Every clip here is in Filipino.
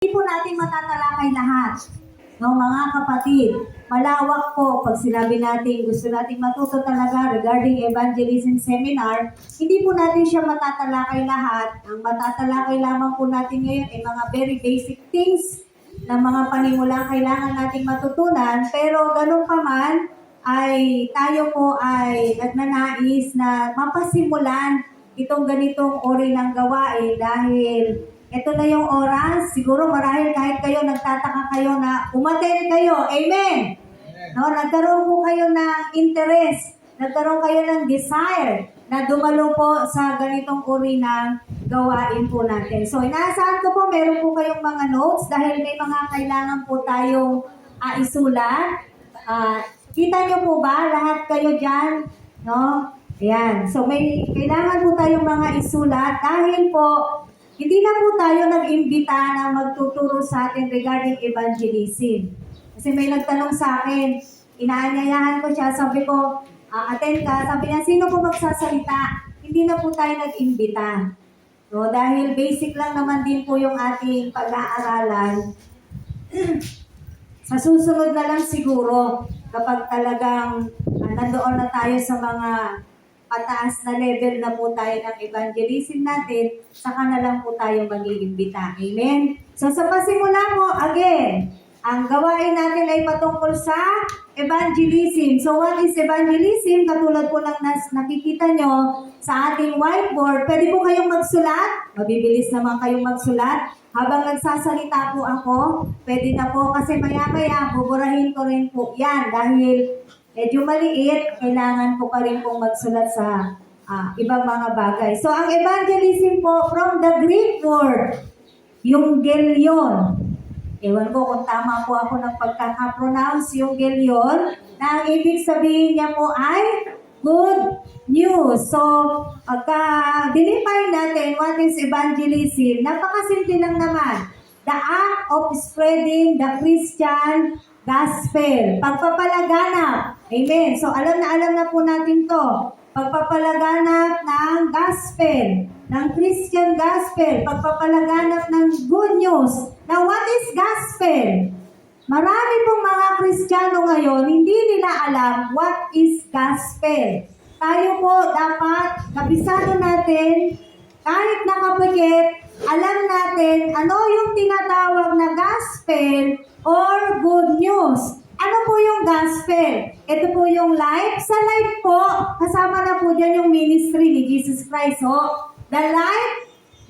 Hindi po natin matatalakay lahat. No, mga kapatid, malawak po pag sinabi natin gusto nating matuto talaga regarding evangelism seminar, hindi po natin siya matatalakay lahat. Ang matatalakay lamang po natin ngayon ay mga very basic things na mga panimulang kailangan nating matutunan. Pero ganun pa man, ay tayo po ay nagnanais na mapasimulan itong ganitong uri ng gawain dahil ito na yung oras. Siguro marahil kahit kayo nagtataka kayo na umattend kayo. Amen! No, nagkaroon po kayo ng interest, nagkaroon kayo ng desire na dumalo po sa ganitong uri ng gawain po natin. So, inaasahan ko po, meron po kayong mga notes dahil may mga kailangan po tayong isulat. Kita nyo po ba? Lahat kayo dyan? No? Ayan. So, may kailangan po tayong mga isulat dahil po hindi na po tayo nag-imbita na magtuturo sa atin regarding evangelism. Kasi may nagtanong sa akin, inaanyayahan ko siya, sabi ko, attend ka, sabi niya, sino po magsasalita? Hindi na po tayo nag-imbita. No, dahil basic lang naman din po yung ating pag-aaralan. Sa susunod na lang siguro, kapag talagang nandoon na tayo sa mga pataas na level na po tayo ng evangelism natin, saka na lang po tayo mag-iimbita. Amen? So sa pasimula po, again, ang gawain natin ay patungkol sa evangelism. So what is evangelism? Katulad po ng nakikita nyo sa ating whiteboard, pwede po kayong magsulat. Mabibilis naman kayong magsulat. Habang nagsasalita po ako, pwede na po kasi maya-maya, buburahin ko rin po yan dahil medyo maliit, kailangan ko pa rin pong magsulat sa ibang mga bagay. So, ang evangelism po, from the Greek word, yung gelion. Ewan ko kung tama po ako ng pagkaka-pronounce yung gelion, na ang ibig sabihin niya po ay good news. So, pagka-define natin what is evangelism, napakasimple lang naman. The act of spreading the Christian gospel. Pagpapalaganap. Amen. So, alam na po natin to. Pagpapalaganap ng gospel, ng Christian gospel. Pagpapalaganap ng good news. Now, what is gospel? Marami pong mga Kristiyano ngayon, hindi nila alam what is gospel. Tayo po dapat, kabisado natin, kahit nakapikit, alam natin ano yung tinatawag na gospel or good news. Ano po yung gospel? Ito po yung life. Sa life po, kasama na po dyan yung ministry ni Jesus Christ. The life,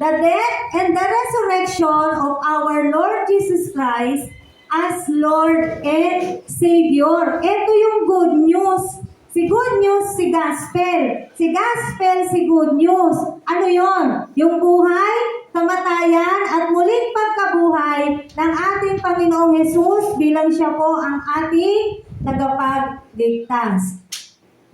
the death, and the resurrection of our Lord Jesus Christ as Lord and Savior. Ito yung good news. Si good news, si gospel. Si gospel, si good news. Ano yon? Yung buhay, kamatayan, at muling pagkabuhay ng ating Panginoong Hesus bilang siya po ang ating tagapagligtas.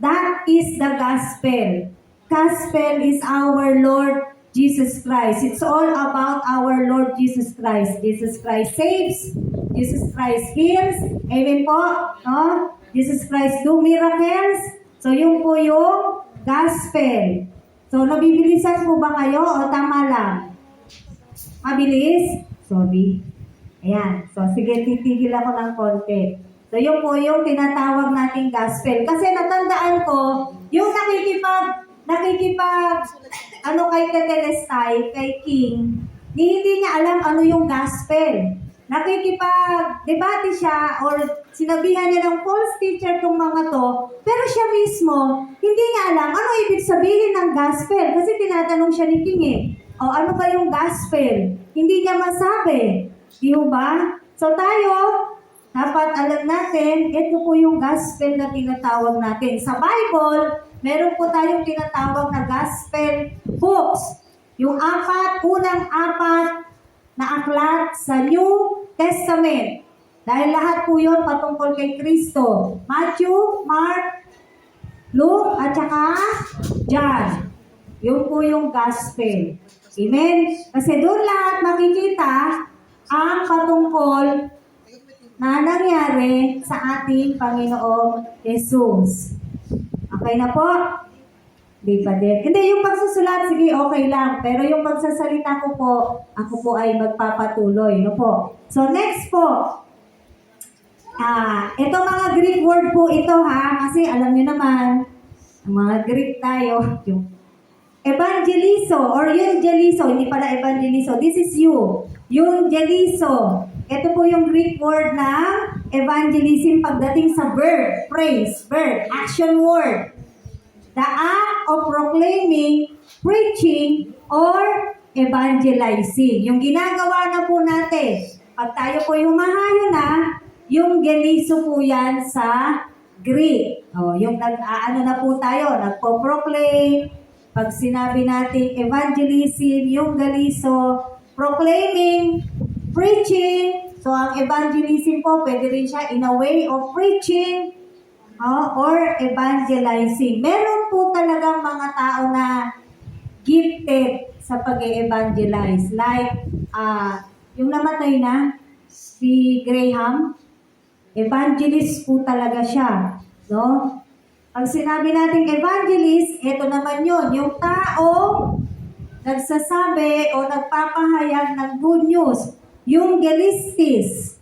That is the gospel. Gospel is our Lord Jesus Christ. It's all about our Lord Jesus Christ. Jesus Christ saves. Jesus Christ heals. Amen po. No? Jesus Christ do miracles. So, yun po yung gospel. So, nabibilisan po ba kayo o tama lang? Mabilis? Sorry. Ayan. So, sige, titigil ako ng konti. So, yun po yung tinatawag nating gospel. Kasi natandaan ko, yung kay Tetelestai, kay King, hindi niya alam ano yung gospel. Nakikipag-debate siya or sinabihan niya ng false teacher tong mga to, pero siya mismo, hindi niya alam ano ibig sabihin ng gospel. Kasi tinatanong siya ni King o ano ba yung gospel? Hindi niya masabi. Di ba? So tayo, dapat alam natin, ito po yung gospel na tinatawag natin. Sa Bible, meron po tayong tinatawag na gospel books. Yung unang apat na aklat sa New Testament. Dahil lahat po yun patungkol kay Kristo. Matthew, Mark, Luke, at saka John. Yun po yung gospel. Amen? Kasi doon lahat makikita ang patungkol na nangyari sa ating Panginoong Jesus. Okay na po? Di pa din. Hindi, yung pagsusulat, sige, okay lang. Pero yung pagsasalita ko po, ako po ay magpapatuloy. No po? So, next po. Ito mga Greek word po ito ha. Kasi alam niyo naman, ang mga Greek tayo, yung evangelizo or yung gelizo, hindi pala evangelizo. This is you. Yung gelizo. Ito po yung Greek word na evangelism pagdating sa verb, phrase, verb, action word. The act of proclaiming, preaching, or evangelizing. Yung ginagawa na po natin. Pag tayo po yung humahayo na, yung gelizo po yan sa Greek. Yung nag-aano na po tayo, nagpo-proclaim. Pag sinabi natin evangelism, yung gelizo, proclaiming, preaching. So, ang evangelism po, pwede rin siya in a way of preaching or evangelizing. Meron po talagang mga tao na gifted sa pag-evangelize. Like, yung namatay na, si Graham, evangelist po talaga siya. No? Pag sinabi natin evangelist, ito naman yun, yung tao nagsasabi o nagpapahayag ng good news. Yung gelistis,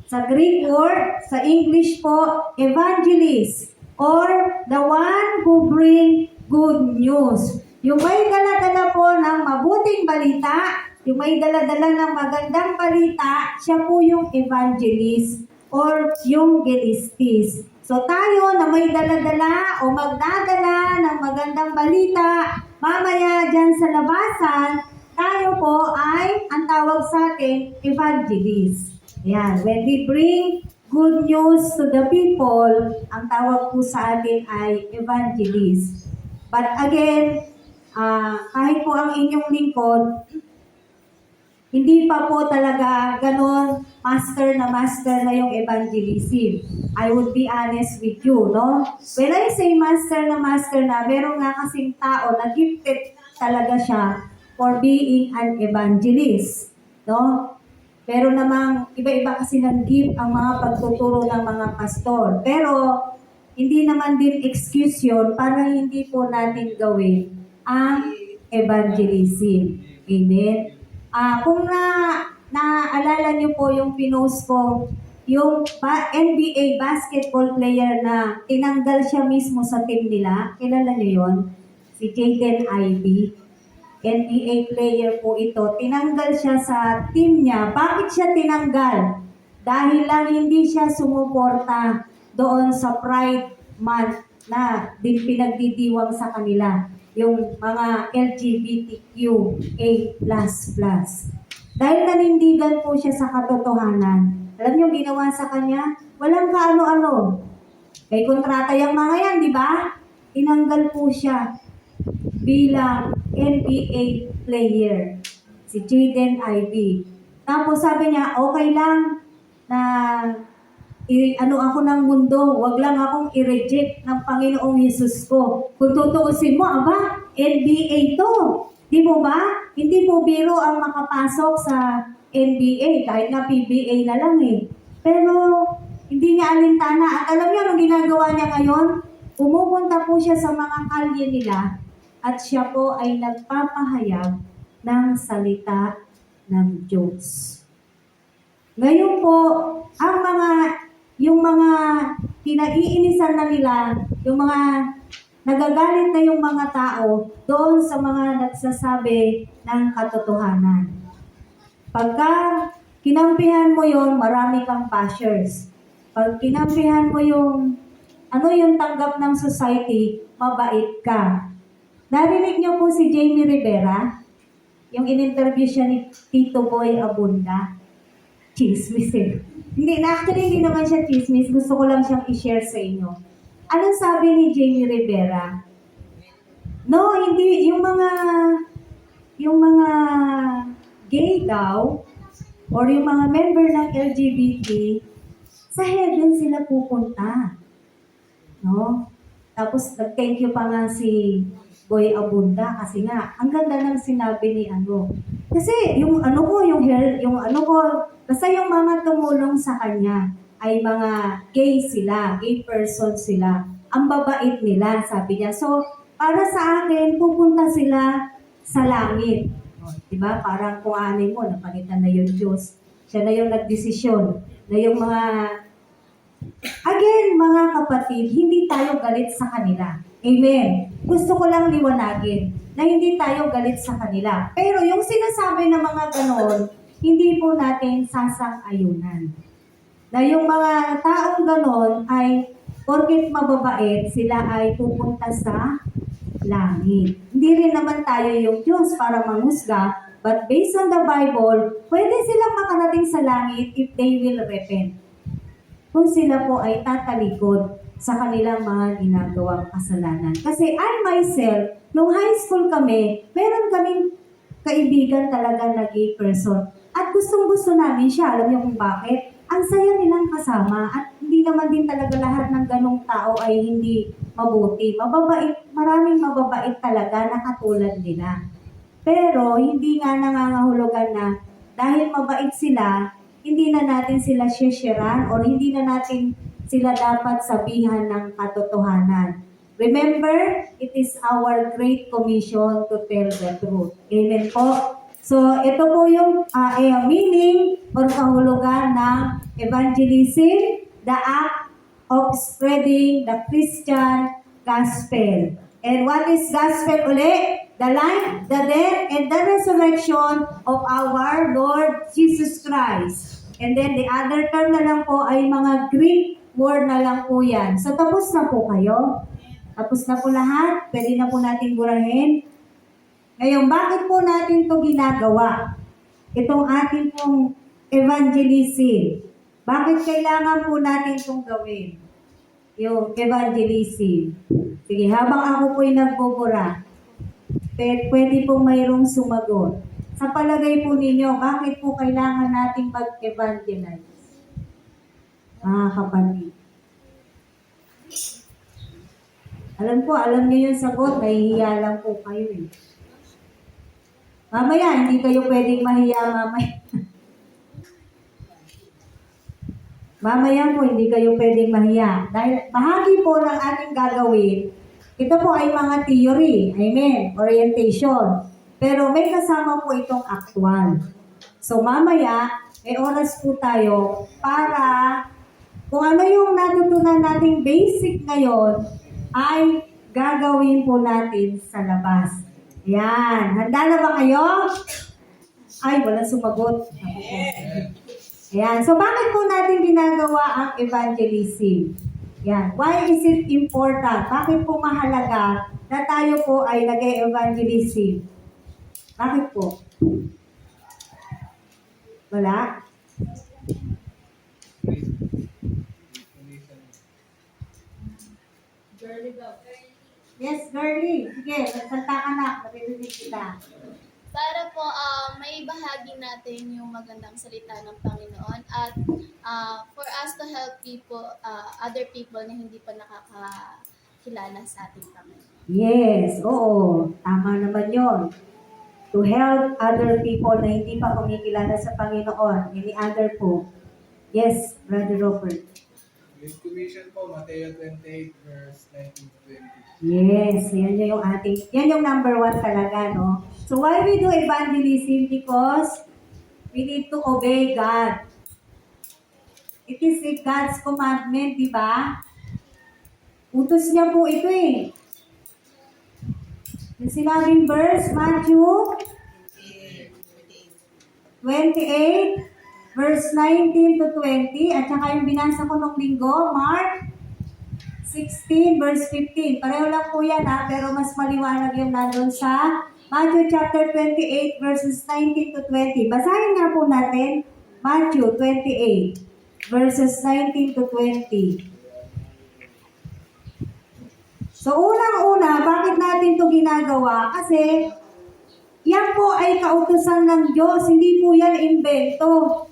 sa Greek word, sa English po, evangelist, or the one who bring good news. Yung may dala-dala po ng mabuting balita, yung may dala-dala ng magandang balita, siya po yung evangelist or yung gelistis. So tayo na may dala-dala o magdadala ng magandang balita, mamaya dyan sa labasan, tayo po ay, ang tawag sa atin, evangelist. Yan, when we bring good news to the people, ang tawag po sa atin ay evangelist. But again, kahit po ang inyong lingkod, hindi pa po talaga ganon master na yung evangelism. I would be honest with you, no? When I say master na, meron nga kasing tao na gifted talaga siya for being an evangelist, no? Pero namang iba-iba kasi ng gift ang mga pagtuturo ng mga pastor. Pero hindi naman din excuse yun para hindi po natin gawin ang evangelism. Amen? Kung naalala niyo po yung pinost ko, yung NBA basketball player na tinanggal siya mismo sa team nila, kilala niyo yon? Si Jaden Ivey. NBA player po ito. Tinanggal siya sa team niya. Bakit siya tinanggal? Dahil lang hindi siya sumuporta doon sa Pride Month na din pinagdidiwang sa kanila. Yung mga LGBTQA++. Dahil nanindigan po siya sa katotohanan. Alam niyo ginawa sa kanya? Walang kaano-ano. May kontrata yung mga yan, di ba? Tinanggal po siya bilang NBA player, si Jaden Ivey. Tapos sabi niya, okay lang na ako ng mundo, wag lang akong i-reject ng Panginoong Hesus ko. Kung tutuusin mo, NBA to. Di mo ba? Hindi po biro ang makapasok sa NBA, kahit nga PBA na lang eh. Pero hindi niya alintana. At alam niyo, anong ginagawa niya ngayon? Pumupunta po siya sa mga kalye nila at siya po ay nagpapahayag ng salita ng Diyos. Ngayon po, yung mga kinaiinisan na nila, yung mga nagagalit na yung mga tao doon sa mga nagsasabi ng katotohanan. Pagka kinampihan mo yon, marami kang bashers. Pag kinampihan mo yung tanggap ng society, mabait ka. Narinig niyo po si Jamie Rivera? Yung in-interview siya ni Tito Boy Abunda. Chismis eh. Actually, hindi naman siya chismis. Gusto ko lang siyang i-share sa inyo. Anong sabi ni Jamie Rivera? No, hindi. Yung mga gay daw, or yung mga member ng LGBT, sa heaven sila pupunta. No? Tapos, thank you pa nga si Boy Abunda kasi nga, ang ganda ng sinabi ni Kasi yung basta yung mga tumulong sa kanya ay mga gay sila, gay person sila. Ang babait nila, sabi niya. So, Para sa akin, pupunta sila sa langit. O, diba? Parang kung aanin mo, napalitan na yung Diyos. Siya na yung nagdesisyon na yung mga... Again, mga kapatid, hindi tayo galit sa kanila. Amen. Gusto ko lang liwanagin na hindi tayo galit sa kanila. Pero yung sinasabi ng mga ganon, hindi po natin sasang-ayunan. Na yung mga taong ganon ay porket mababait, sila ay pupunta sa langit. Hindi rin naman tayo yung Diyos para manghusga, but based on the Bible, pwede silang makarating sa langit if they will repent. Kung sila po ay tatalikod sa kanilang mga ginagawang kasalanan. Kasi I myself, nung high school kami, meron kaming kaibigan talaga na gay person. At gustong-gusto namin siya. Alam niyo kung bakit? Ang saya nilang kasama at hindi naman din talaga lahat ng ganong tao ay hindi mabuti. Mababait, maraming mababait talaga na katulad nila. Pero hindi nga nangangahulugan na dahil mabait sila, hindi na natin sila shesheran or hindi na natin sila dapat sabihan ng katotohanan. Remember, it is our great commission to tell the truth. Amen po. So, ito po yung meaning or kahulugan ng evangelism, the act of spreading the Christian gospel. And what is gospel uli? The life, the death, and the resurrection of our Lord Jesus Christ. And then the other term na lang po ay mga Greek word na lang po yan. So tapos na po kayo? Tapos na po lahat? Pwede na po natin burahin? Ngayon, bakit po natin ito ginagawa? Itong ating pong evangelism. Bakit kailangan po natin itong gawin? Yung evangelism. Sige, habang ako po'y nagbubura, pwede pong mayroong sumagot. Sa palagay po ninyo, bakit po kailangan nating mag-evangelize? Mga kapatid. Alam niyo yung sagot, nahihiya lang po kayo eh. Mamaya, hindi kayo pwedeng mahiya mamaya. Mamaya po, hindi kayo pwedeng mahiya. Dahil bahagi po ng ating gagawin, ito po ay mga theory, amen, orientation. Pero may kasama po itong actual. So mamaya, may oras po tayo para kung ano yung natutunan nating basic ngayon, ay gagawin po natin sa labas. Yan. Handa na ba kayo? Ay, wala sumagot. Ayan. So bakit po natin ginagawa ang evangelism? Yan. Why is it important? Bakit po mahalaga na tayo po ay nag-evangelism? Bakit po? Wala? Girly daw. Yes, girly. Sige, magsalta ka na. Maririnig kita. Para po may bahagi natin yung magandang salita ng Panginoon at for us to help people, other people na hindi pa nakakakilala sa ating Panginoon. Yes, oo. Tama naman yon. To help other people na hindi pa kumikilala sa Panginoon. Any other po? Yes, Brother Robert. Great Commission po, Mateo 28 verse 19 to 20. Yes, yan yung number 1 talaga, no? So why we do evangelism? Because we need to obey God. It is God's commandment, di ba? Utos niya po ito eh. Yung sinabing verse, Matthew 28, verse 19 to 20, at saka yung binasa ko nung linggo, Mark 16, verse 15. Pareho lang po yan ha, pero mas maliwanag yung nandun sa Matthew chapter 28, verses 19 to 20. Basahin nga po natin, Matthew 28, verses 19 to 20. So, unang-una, bakit natin ito ginagawa? Kasi, yan po ay kautusan ng Diyos. Hindi po yan invento.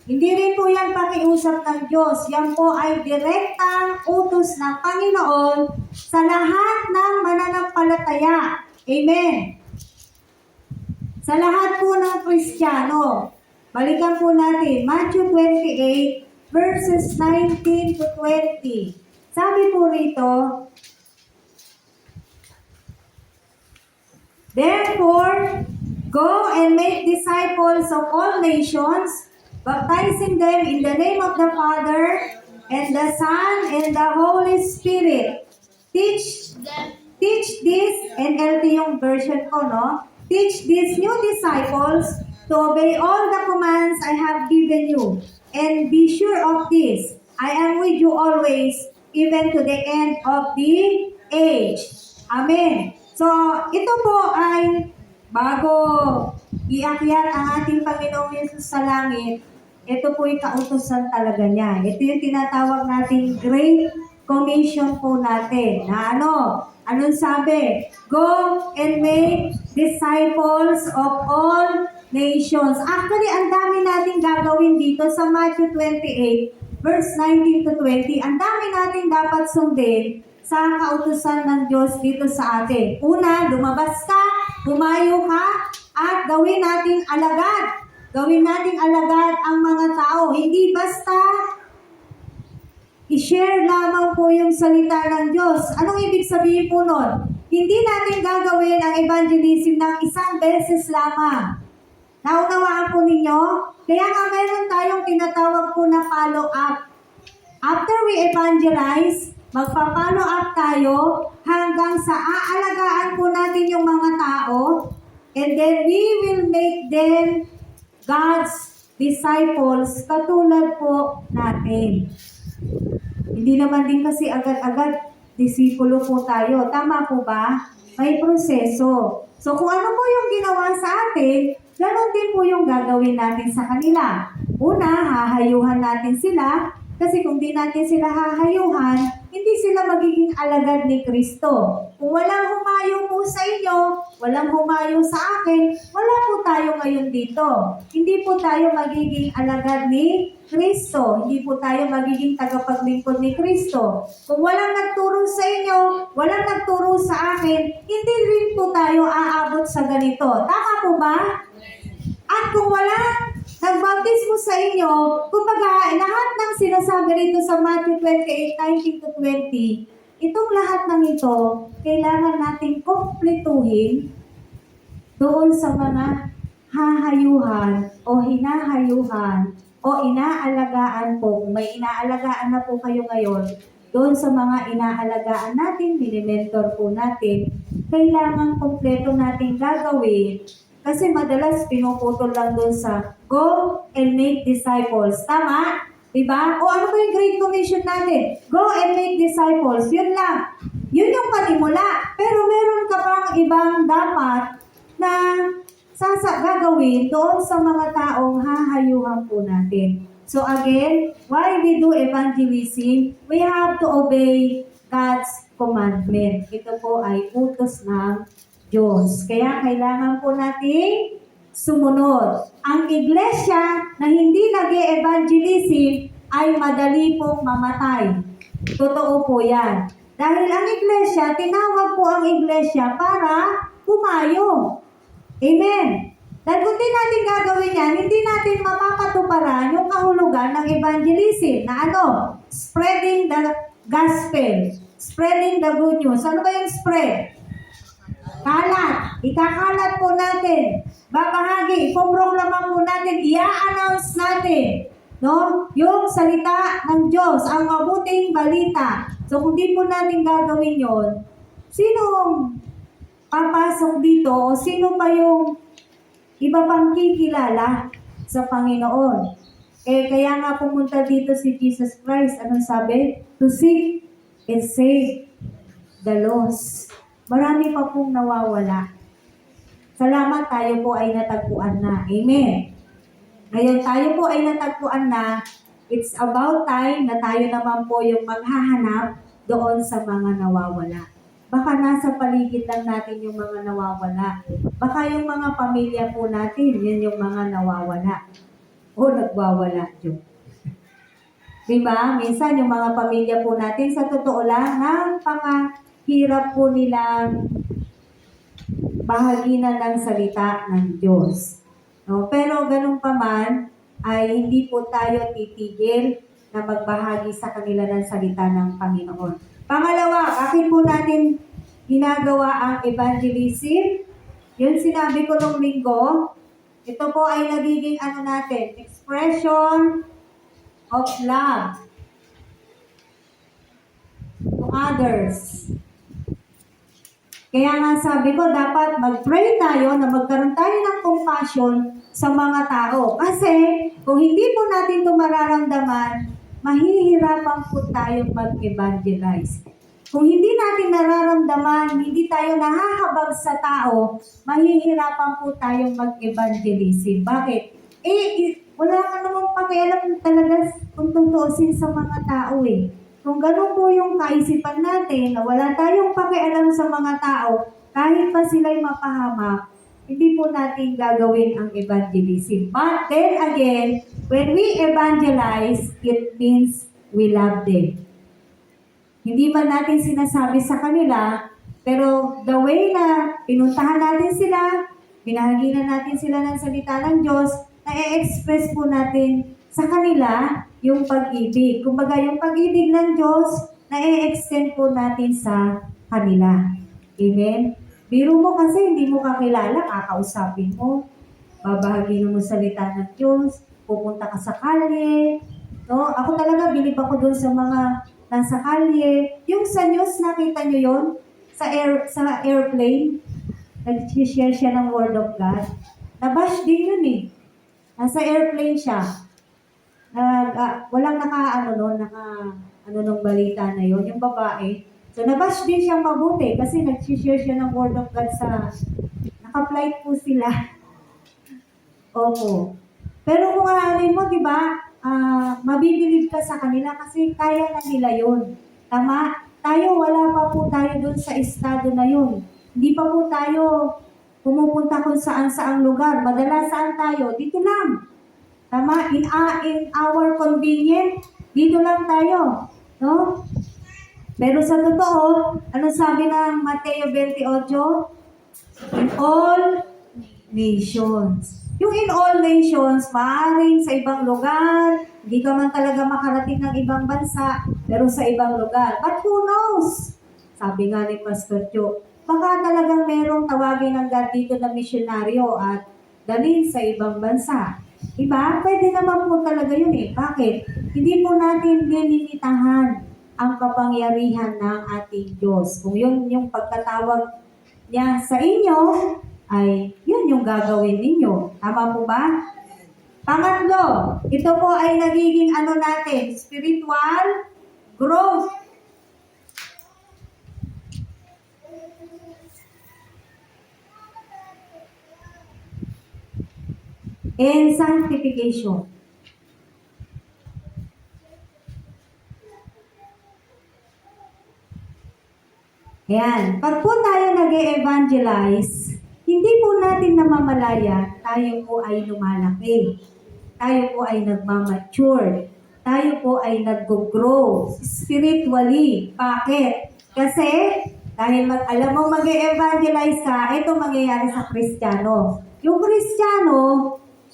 Hindi rin po yan pakiusap ng Diyos. Yan po ay direktang utos ng Panginoon sa lahat ng mananampalataya. Amen. Sa lahat po ng Kristiyano. Balikan po natin, Matthew 28, verses 19 to 20. Sabi po rito, Therefore, go and make disciples of all nations, baptizing them in the name of the Father, and the Son, and the Holy Spirit. Teach Then, this, NLT yung version ko, no? Teach these new disciples to obey all the commands I have given you. And be sure of this, I am with you always, even to the end of the age. Amen. So, ito po ay bago iakyat ang ating Panginoong Yesus sa langit, ito po yung kautosan talaga niya. Ito yung tinatawag nating Great Commission po natin. Na ano? Anong sabi? Go and make disciples of all nations. Actually, ang dami nating gagawin dito sa Matthew 28, verse 19 to 20. Ang dami nating dapat sundin sa kautusan ng Diyos dito sa atin. Una, lumabas ka, humayo ka, at gawin nating alagad. Gawin nating alagad ang mga tao. Hindi basta i-share lamang po yung salita ng Diyos. Anong ibig sabihin po nun? Hindi natin gagawin ang evangelism ng isang beses lamang. Naunawaan po ninyo? Kaya nga meron tayong tinatawag po na follow-up. After we evangelize, magpa-follow up tayo hanggang sa aalagaan po natin yung mga tao, and then we will make them God's disciples katulad po natin. Hindi naman din kasi agad-agad disipulo po tayo. Tama po ba? May proseso. So kung ano po yung ginawa sa atin, ganon din po yung gagawin natin sa kanila. Una, hahayuhan natin sila. Kasi kung di natin sila hahayuhan, hindi sila magiging alagad ni Kristo. Kung walang humayo po sa inyo, walang humayo sa akin, wala po tayo ngayon dito. Hindi po tayo magiging alagad ni Kristo. Hindi po tayo magiging tagapaglingkod ni Kristo. Kung walang nagturo sa inyo, walang nagturo sa akin, hindi rin po tayo aabot sa ganito. Tama po ba? At kung walang nagbaptismo sa inyo, kumbaga, lahat ng sinasabi rito sa Matthew 28:19 to 20, itong lahat ng ito, kailangan nating kumpletuhin doon sa mga hahayuhan o hinahayuhan o inaalagaan po. Kung may inaalagaan na po kayo ngayon, doon sa mga inaalagaan natin, minimentor po natin, kailangan kumpleto nating gagawin. Kasi madalas pinuputol lang doon sa go and make disciples. Tama? Diba? O ano ba yung Great Commission natin? Go and make disciples. Yun lang. Yun yung panimula. Pero meron ka pang ibang dapat na gagawin doon sa mga taong hahayuhan po natin. So again, why we do evangelism? We have to obey God's commandment. Ito po ay utos ng Diyos. Kaya kailangan po nating sumunod. Ang iglesia na hindi nag-evangelism ay madali pong mamatay. Totoo po yan. Dahil ang iglesia, tinawag po ang iglesia para pumayo. Amen. Dahil kung di natin gagawin yan, hindi natin mapapatuparan yung kahulugan ng evangelism na ano? Spreading the gospel. Spreading the good news. Ano ba yung spread? Kalat. Ikakalat po natin. Babahagi. Ipoproklama po natin. I-announce natin. No? Yung salita ng Diyos. Ang mabuting balita. So kung di po natin gagawin yon, sinong papasok dito o sino pa yung iba pang kikilala sa Panginoon? Eh, kaya nga pumunta dito si Jesus Christ. Anong sabi? To seek and save the lost. Marami pa pong nawawala. Salamat, tayo po ay natagpuan na. Amen. Ngayon, tayo po ay natagpuan na. It's about time na tayo naman po yung maghahanap doon sa mga nawawala. Baka nasa paligid lang natin yung mga nawawala. Baka yung mga pamilya po natin, yun yung mga nawawala. O nagwawala yun. Diba? Minsan yung mga pamilya po natin, sa totoo lang, napakahirap po nilang bahaginan ng salita ng Diyos. No? Pero ganun pa man, ay hindi po tayo titigil na magbahagi sa kanila ng salita ng Panginoon. Pangalawa, bakit po natin ginagawa ang evangelism? Yun sinabi ko nung linggo. Ito po ay nagiging ano natin, expression of love to others. Kaya nga sabi ko, dapat mag-pray tayo na magkaroon tayo ng compassion sa mga tao. Kasi kung hindi po natin ito mararamdaman, mahihirapan po tayong mag-evangelize. Kung hindi natin nararamdaman, hindi tayo nahahabag sa tao, mahihirapan po tayong mag-evangelism. Bakit? Wala ka namang pakialam talaga kung tutuusin sa mga tao eh. Kung ganun po yung kaisipan natin, na wala tayong pakialam sa mga tao, kahit pa sila'y mapahamak, hindi po natin gagawin ang evangelism. But then again, when we evangelize, it means we love them. Hindi man natin sinasabi sa kanila, pero the way na pinuntahan natin sila, pinahaginan natin sila ng salita ng Diyos, na-express po natin sa kanila yung pag-ibig. Kumbaga, yung pag-ibig ng Diyos, na-extend po natin sa kanila. Amen? Biro mo kasi hindi mo kakilala, kakausapin mo, babahagi mo salita ng Diyos, pupunta ka sa kalye. No? Ako talaga, bilib ako doon sa mga nasa kalye. Yung sa news, nakita nyo yun? Sa airplane, nag-share siya ng Word of God. Nabash din yun eh. Nasa airplane siya. Walang nung balita na yon yung babae. So, nabash din siyang mabuti kasi nag-share siya ng Word of God sa, naka-flight po sila. Opo. Pero kung aanin mo, di ba, mabibilib ka sa kanila kasi kaya na nila yun. Tama? Tayo, wala pa po tayo dun sa estado na yun. Hindi pa po tayo pumupunta kung saan-saang lugar. Madalas saan tayo? Dito lang. Tama? In our convenience, dito lang tayo. No? Pero sa totoo, ano sabi ng Mateo 28? In all nations. Yung in all nations, maaaring sa ibang lugar, hindi ka man talaga makarating ng ibang bansa, pero sa ibang lugar. But who knows? Sabi nga ni Pastor Joe, baka talagang merong tawagin ng God dito na misyonaryo at dalhin sa ibang bansa. Diba? Pwede naman po talaga yun eh. Bakit? Hindi po natin lilimitahan ang kapangyarihan ng ating Diyos. Kung yun yung pagkatawag niya sa inyo, ay yun yung gagawin ninyo. Tama po ba? Pangatlo, ito po ay nagiging ano natin, spiritual growth. And sanctification. Ayan. Pag po tayo nag-evangelize, hindi po natin namamalaya, tayo po ay lumalaki. Tayo po ay nagmamature. Tayo po ay nag-grow spiritually. Bakit? Kasi, dahil alam mo mag-evangelize ka, ito mangyayari sa Kristiyano. Yung Kristiyano,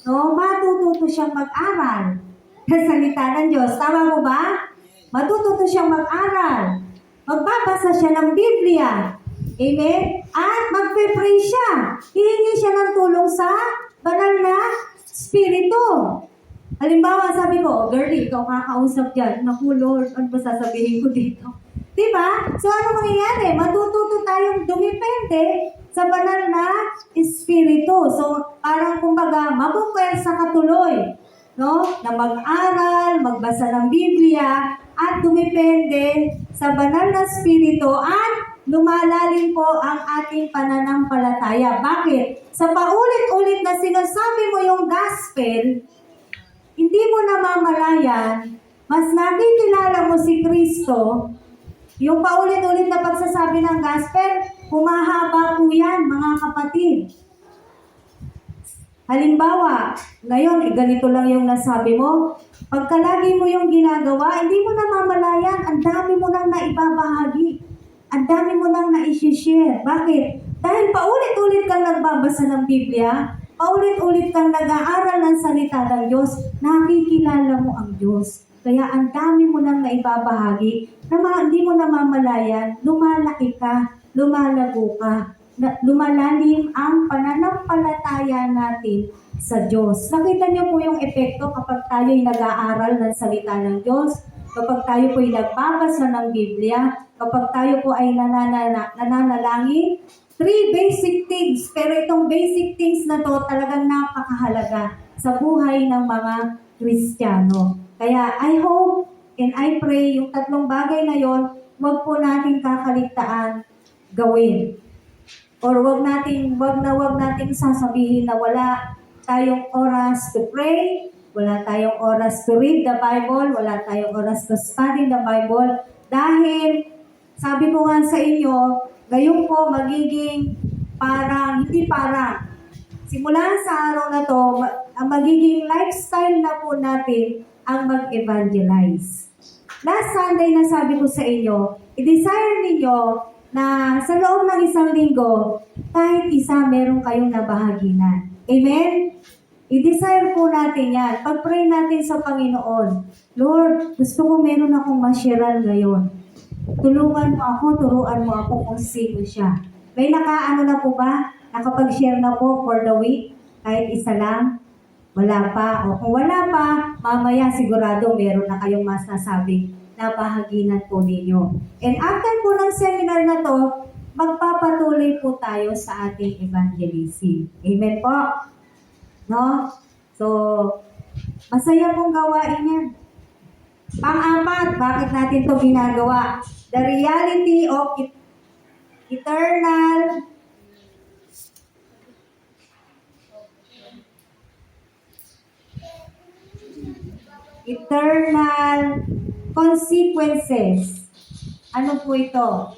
no, matututo siyang mag-aral sa salita ng Diyos. Tama mo ba? Matututo siyang mag-aral. Magbabasa siya ng Biblia. Amen? At magpe-pray siya. Hihingi siya ng tulong sa banal na Espiritu. Halimbawa, sabi ko, girlie, ikaw kakausap dyan. Naku, Lord, ano ba sasabihin ko dito? Diba? So, ano mangyayari? Matututo tayong dumipende sa banal na Espiritu. So, parang kumbaga, mapupwersa ka tuloy. No? Na mag-aral, magbasa ng Biblia, at dumipende sa banal na Espiritu at lumalalim po ang ating pananampalataya. Bakit? Sa paulit-ulit na sinasabi mo yung gospel, hindi mo namamalayan, mas nakikilala mo si Kristo, yung paulit-ulit na pagsasabi ng gospel, humahaba po yan, mga kapatid. Halimbawa, ngayon, ganito lang yung nasabi mo. Pagkalagi mo yung ginagawa, hindi mo namamalayan, ang dami mo nang naibabahagi. Ang dami mo nang naishishare. Bakit? Dahil paulit-ulit kang nagbabasa ng Biblia, paulit-ulit kang nag-aaral ng salita ng Diyos, nakikilala mo ang Diyos. Kaya ang dami mo nang naibabahagi, na hindi mo namamalayan, lumalaki ka, lumalago ka. lumalalim ang pananampalataya natin sa Diyos. Nakita niyo po yung epekto kapag tayo'y nag-aaral ng salita ng Diyos, kapag tayo po'y nagbabasa ng Biblia, kapag tayo po ay nananalangin. Three basic things, pero itong basic things na to talagang napakahalaga sa buhay ng mga Kristiyano. Kaya I hope and I pray yung tatlong bagay na yon, wag po natin kakaligtaan gawin. Or wag nating sasabihin na wala tayong oras to pray, wala tayong oras to read the Bible, wala tayong oras to study the Bible. Dahil, sabi ko nga sa inyo, ngayon po magiging simula sa araw na to, ang magiging lifestyle na po natin ang mag-evangelize. Last Sunday na sabi ko sa inyo, i-desire ninyo na sa loob ng isang linggo, kahit isa meron kayong nabahaginan. Amen? I-desire po natin yan. Pag-pray natin sa Panginoon, Lord, gusto ko meron akong ma-share ngayon. Tulungan mo ako, turuan mo ako kung sino siya. May nakaano na po ba? Nakapag-share na po for the week? Kahit isa lang? Wala pa. O kung wala pa, mamaya sigurado meron na kayong masasabing na bahaginan po ninyo. And after po ng seminar na to, magpapatuloy po tayo sa ating evangelism. Amen po? No? So, masaya pong gawain yan. Pang-apat, bakit natin to ginagawa? The reality of eternal consequences. Ano po ito?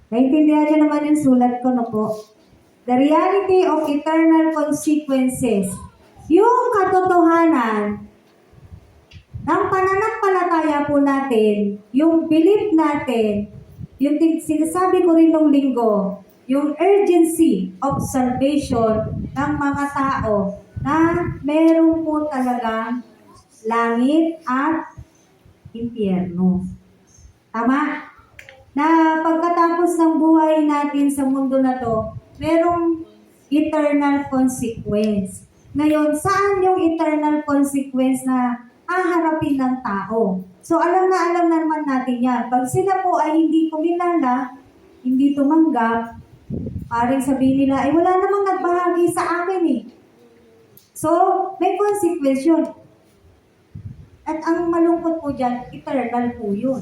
Naintindihan niyo naman yung sulat ko, no po? The reality of eternal consequences. Yung katotohanan ng pananampalataya po natin, yung belief natin, yung sinasabi ko rin nung linggo, yung urgency of salvation ng mga tao na meron po talagang langit at impyerno. Tama? Na pagkatapos ng buhay natin sa mundo na to, merong eternal consequence. Ngayon, saan yung eternal consequence na haharapin ng tao? So, alam na naman natin yan. Pag sila po ay hindi kumilala, hindi tumanggap, parang sabihin nila, ay wala namang nagbahagi sa akin eh. So, may consequence yun. At ang malungkot po dyan, eternal po yun.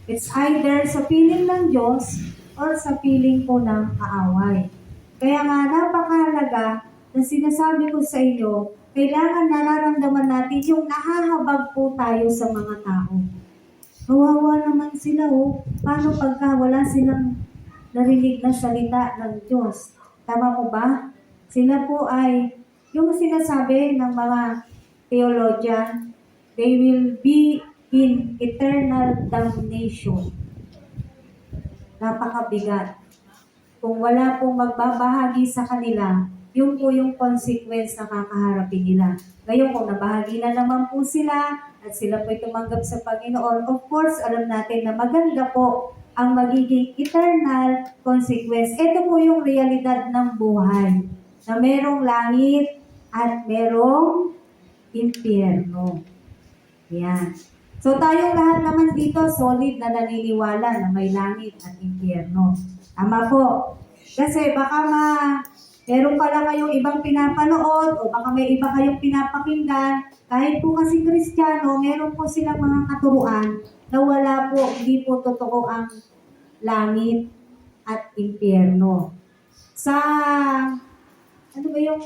It's either sa piling ng Diyos or sa piling po ng kaaway. Kaya nga, napakahalaga na sinasabi ko sa inyo, kailangan nararamdaman natin yung nahahabag po tayo sa mga tao. Kawawa naman sila, oh. Paano pagka wala silang narinig na salita ng Diyos? Tama po ba? Sila po ay, yung sinasabi ng mga theologian, they will be in eternal damnation. Napakabigat. Kung wala pong magbabahagi sa kanila, yun po yung consequence na kakaharapin nila. Ngayon, kung nabahagi na naman po sila at sila po'y tumanggap sa Panginoon, of course, alam natin na maganda po ang magiging eternal consequence. Ito po yung realidad ng buhay, na merong langit at merong impyerno. Yan. So, tayong lahat naman dito, solid na naniniwala na may langit at impyerno. Tama po. Kasi baka meron pala kayong ibang pinapanood o baka may iba kayong pinapakinggan. Kahit po kasi Kristiyano, meron po silang mga katuruan na wala po, hindi po totoo ang langit at impyerno. Sa, ano ba yung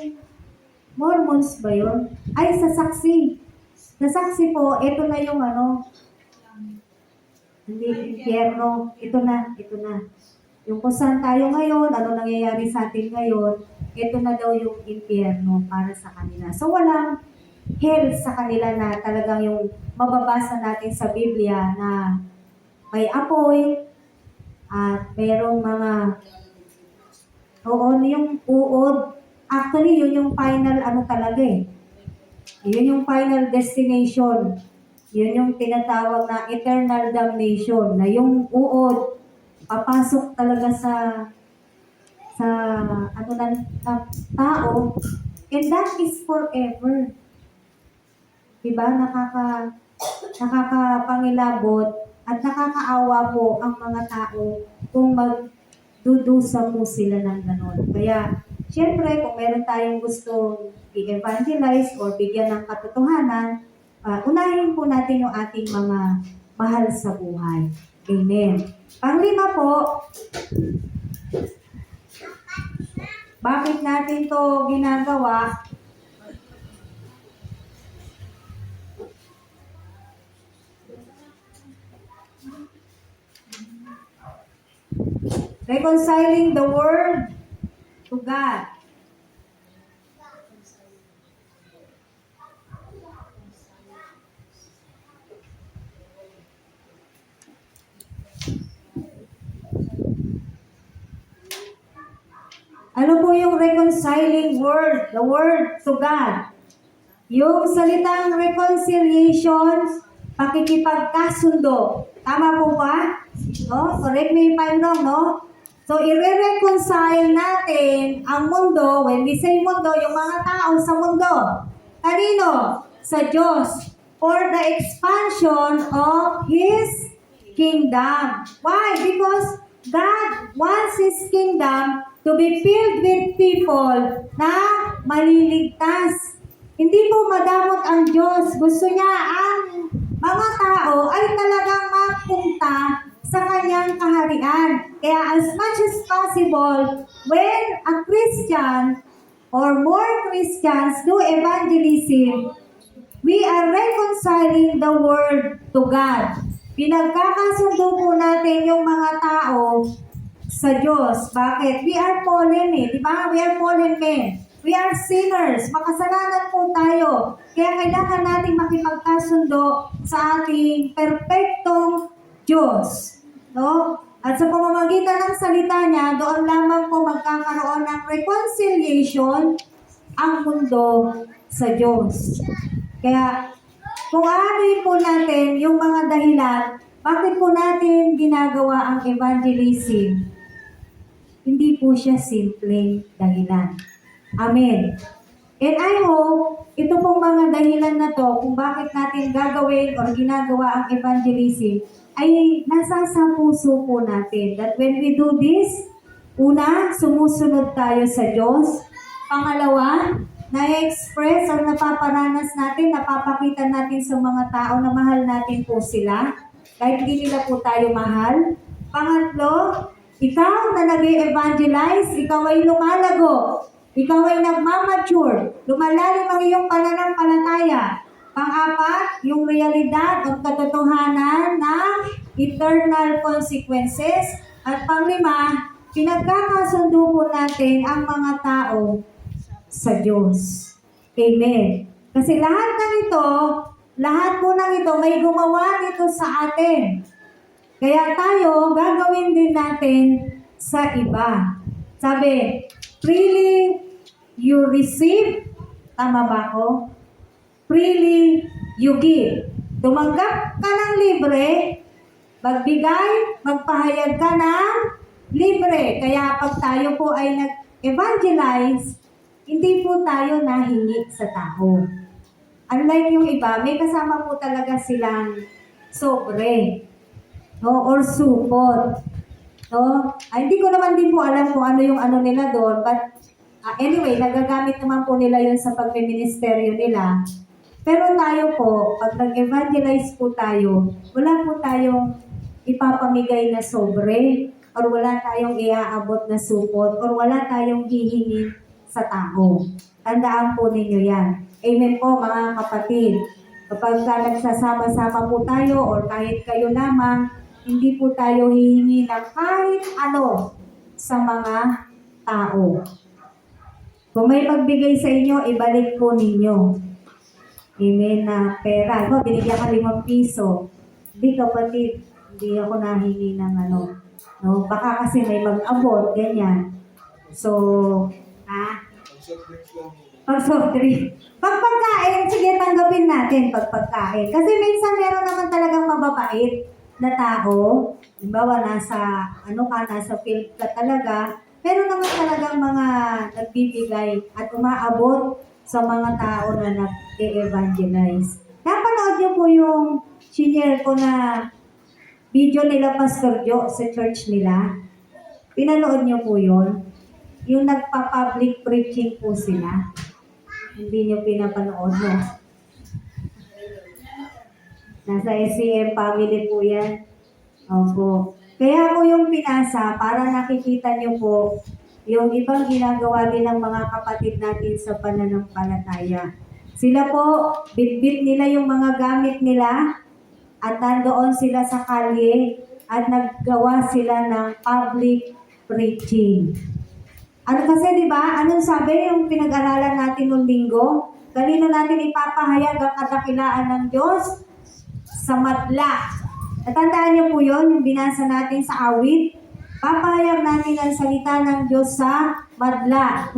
Mormons ba yun? Ay, sa saksi. Sa saksi po, ito na yung hindi impyerno. Ito na. Yung kung saan tayo ngayon, ano nangyayari sa atin ngayon, ito na daw yung impyerno para sa kanila. So walang hell sa kanila na talagang yung mababasa natin sa Biblia na may apoy at mayroong mga yung uod. Actually, yun yung final talaga eh. Yun yung final destination. Yun yung tinatawag na eternal damnation, na yung uod papasok talaga sa ano na tao, and that is forever. Diba? Nakakapangilabot at nakakaawa po ang mga tao kung magdudusa po sila ng ganon. Kaya, syempre, kung meron tayong gustong i-evangelize or bigyan ng katotohanan, unahin po natin yung ating mga mahal sa buhay. Amen. Panglima po, bakit natin to ginagawa? Reconciling the world to God. Ano po yung reconciling word? The word to God. Yung salitang reconciliation, pakikipagkasundo. Tama po ba? No? Correct me if I'm wrong, no? So, i-reconcile natin ang mundo. When we say mundo, yung mga tao sa mundo. Kanino? Sa Diyos. For the expansion of His kingdom. Why? Because God wants His kingdom to be filled with people na maliligtas. Hindi po madamot ang Diyos. Gusto niya ang mga tao ay talagang mapunta sa kanyang kaharian. Kaya as much as possible, when a Christian or more Christians do evangelism, we are reconciling the world to God. Pinagkakasundo po natin yung mga tao sa Diyos. Bakit? We are fallen eh. Di ba? We are fallen men. We are sinners. Makasalanan po tayo. Kaya kailangan natin makipagkasundo sa ating perpektong Diyos. No? At sa pamamagitan ng salita niya, doon lamang po magkakaroon ng reconciliation ang mundo sa Diyos. Kaya, kung aanuin po natin yung mga dahilan, bakit po natin ginagawa ang evangelism? Hindi po siya simpleng dahilan. Amen. And I hope, ito pong mga dahilan na to, kung bakit natin gagawin o ginagawa ang evangelism, ay nasa sa puso po natin. That when we do this, una, sumusunod tayo sa Diyos. Pangalawa, na-express o napaparanas natin, napapakita natin sa mga tao na mahal natin po sila. Kahit hindi nila po tayo mahal. Pangatlo, ikaw na nag-evangelize, ikaw ay lumalago. Ikaw ay nagmamature. Lumalalim ang iyong pananampalataya. Pang-apat, yung realidad o katotohanan ng eternal consequences. At pang-lima, pinagkakasundo po natin ang mga tao sa Diyos. Amen. Kasi lahat po ng ito, may gumawa nito sa atin. Kaya tayo, gagawin din natin sa iba. Sabi, freely you receive. Tama ba ako? Freely you give. Tumanggap ka ng libre, magbigay, magpahayag ka ng libre. Kaya pag tayo po ay nag-evangelize, hindi po tayo nahingi sa tao. Unlike yung iba, may kasama po talaga silang sobre, no? Or supot. No? Ay, hindi ko naman din po alam kung ano yung ano nila doon, but anyway, nagagamit naman po nila yun sa pagpiministeryo nila. Pero tayo po, pag nag-evangelize po tayo, wala po tayong ipapamigay na sobre, or wala tayong iaabot na supot, or wala tayong hihingi sa tao. Tandaan po ninyo yan. Amen po mga kapatid. Kapag nagsasama-sama po tayo, or kahit kayo lamang, hindi po tayo hihingi ng kahit ano sa mga tao. Kung may magbigay sa inyo, ibalik po ninyo. Amen na pera. Ako, binigyan ka 5 piso. Hindi kapatid, hindi ako nahingi ng ano. No? Baka kasi may mag-abot, ganyan. So, Pag-soft drinks lang. pag soft drink. Pag pagkain, sige, tanggapin natin pag pagkain. Kasi minsan meron naman talagang mababait. na tao, halimbawa nasa field ka talaga, pero naman talagang mga nagbibigay at umaabot sa mga tao na nag-evangelize. Napanood niyo po yung shinare ko na video nila Pastor Jo sa church nila. Pinanood niyo po yun? Yung nagpa-public preaching po sila. Hindi niyo pinapanood, no? Nasa SCM family po yan. Opo. Kaya po yung pinasa, para nakikita niyo po yung ibang ginagawa din ng mga kapatid natin sa pananampalataya. Sila po, bitbit nila yung mga gamit nila at nandoon sila sa kalye at naggawa sila ng public preaching. Ano kasi, di ba? Anong sabi yung pinag-aralan natin noong linggo? Kanino natin ipapahayag ang kadakilaan ng Diyos? Sa madla. Natandaan niyo po yun, yung binasa natin sa awit? Papahayag natin ang salita ng Diyos sa madla.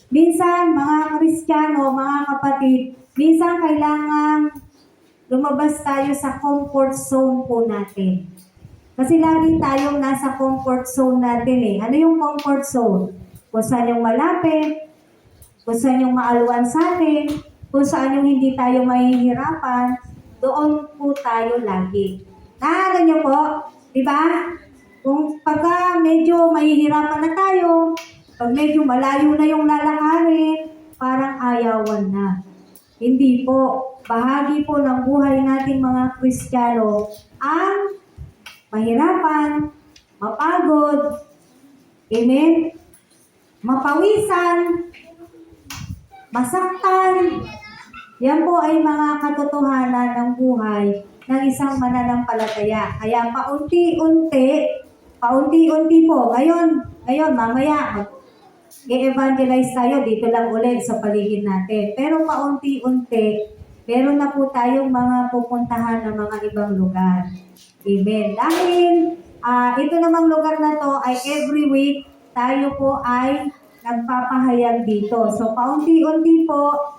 Minsan, mga Kristiyano, mga kapatid, minsan kailangan lumabas tayo sa comfort zone po natin. Kasi lagi tayong nasa comfort zone natin eh. Ano yung comfort zone? Kung saan yung malapit, kung saan yung maalwan sa atin, kung saan yung hindi tayo mahihirapan, doon po tayo lagi. Naano niyo po? Diba? Kung pagka medyo mahihirapan na tayo, pag medyo malayo na yung lalakarin, parang ayawan na. Hindi po. Bahagi po ng buhay nating mga Kristiyano ang mahirapan, mapagod, amen, mapawisan, masaktan. Yan po ay mga katotohanan ng buhay ng isang mananampalataya. Kaya paunti-unti po. Ngayon, mamaya, i-evangelize tayo dito lang ulit sa paligid natin. Pero paunti-unti, meron na po tayong mga pupuntahan ng mga ibang lugar. Amen. Dahil ito namang lugar na to ay every week tayo po ay nagpapahayag dito. So paunti-unti po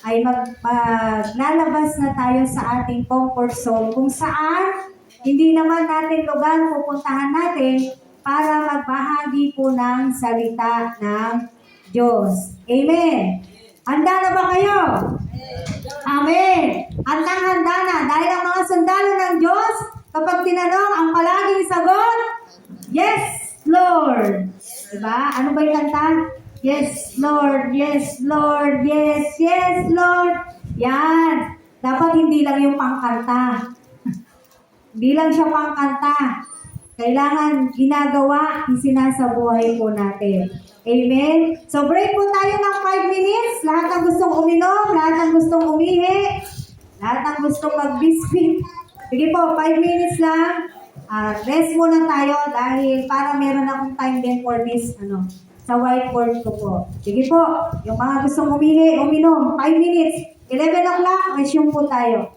ay maglalabas na tayo sa ating comfort zone kung saan hindi naman natin lugar pupuntahan natin para magbahagi po ng salita ng Diyos. Amen. Handa na ba kayo? Amen. Handang-handa na dahil ang mga sundalo ng Diyos kapag tinanong ang palaging sagot, yes, Lord. Diba? Ano ba yung kanta? Yes, Lord. Yes, Lord. Yes, yes, Lord. Yan. Dapat hindi lang yung pangkanta. Hindi lang siya pangkanta. Kailangan ginagawa, isinasabuhay po natin. Amen? So break po tayo ng 5 minutes. Lahat ng gustong uminom, lahat ng gustong umihi, lahat ng gustong mag-biscuit. Sige po, 5 minutes lang. Rest muna tayo dahil para meron akong time din for this, sa whiteboard ko po. Sige po, yung mga gustong umihi, uminom, 5 minutes. 11 o'clock, resume po tayo.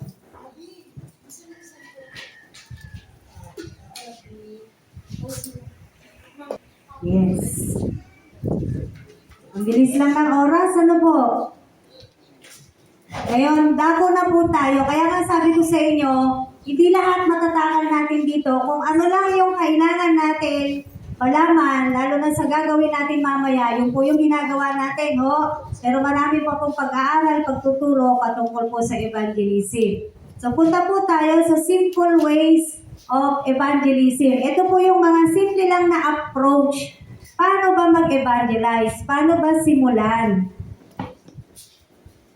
Yes. Ang bilis lang ng oras, ano po? Ngayon, dako na po tayo. Kaya nga sabi ko sa inyo, hindi lahat matatakal natin dito. Kung ano lang yung kailangan natin malaman, lalo na sa gagawin natin mamaya, yung po yung ginagawa natin, ho. Pero marami pa pong pag-aaral, pagtuturo patungkol po sa evangelism. So, punta po tayo sa simple ways of evangelism. Ito po yung mga simple lang na approach. Paano ba mag-evangelize? Paano ba simulan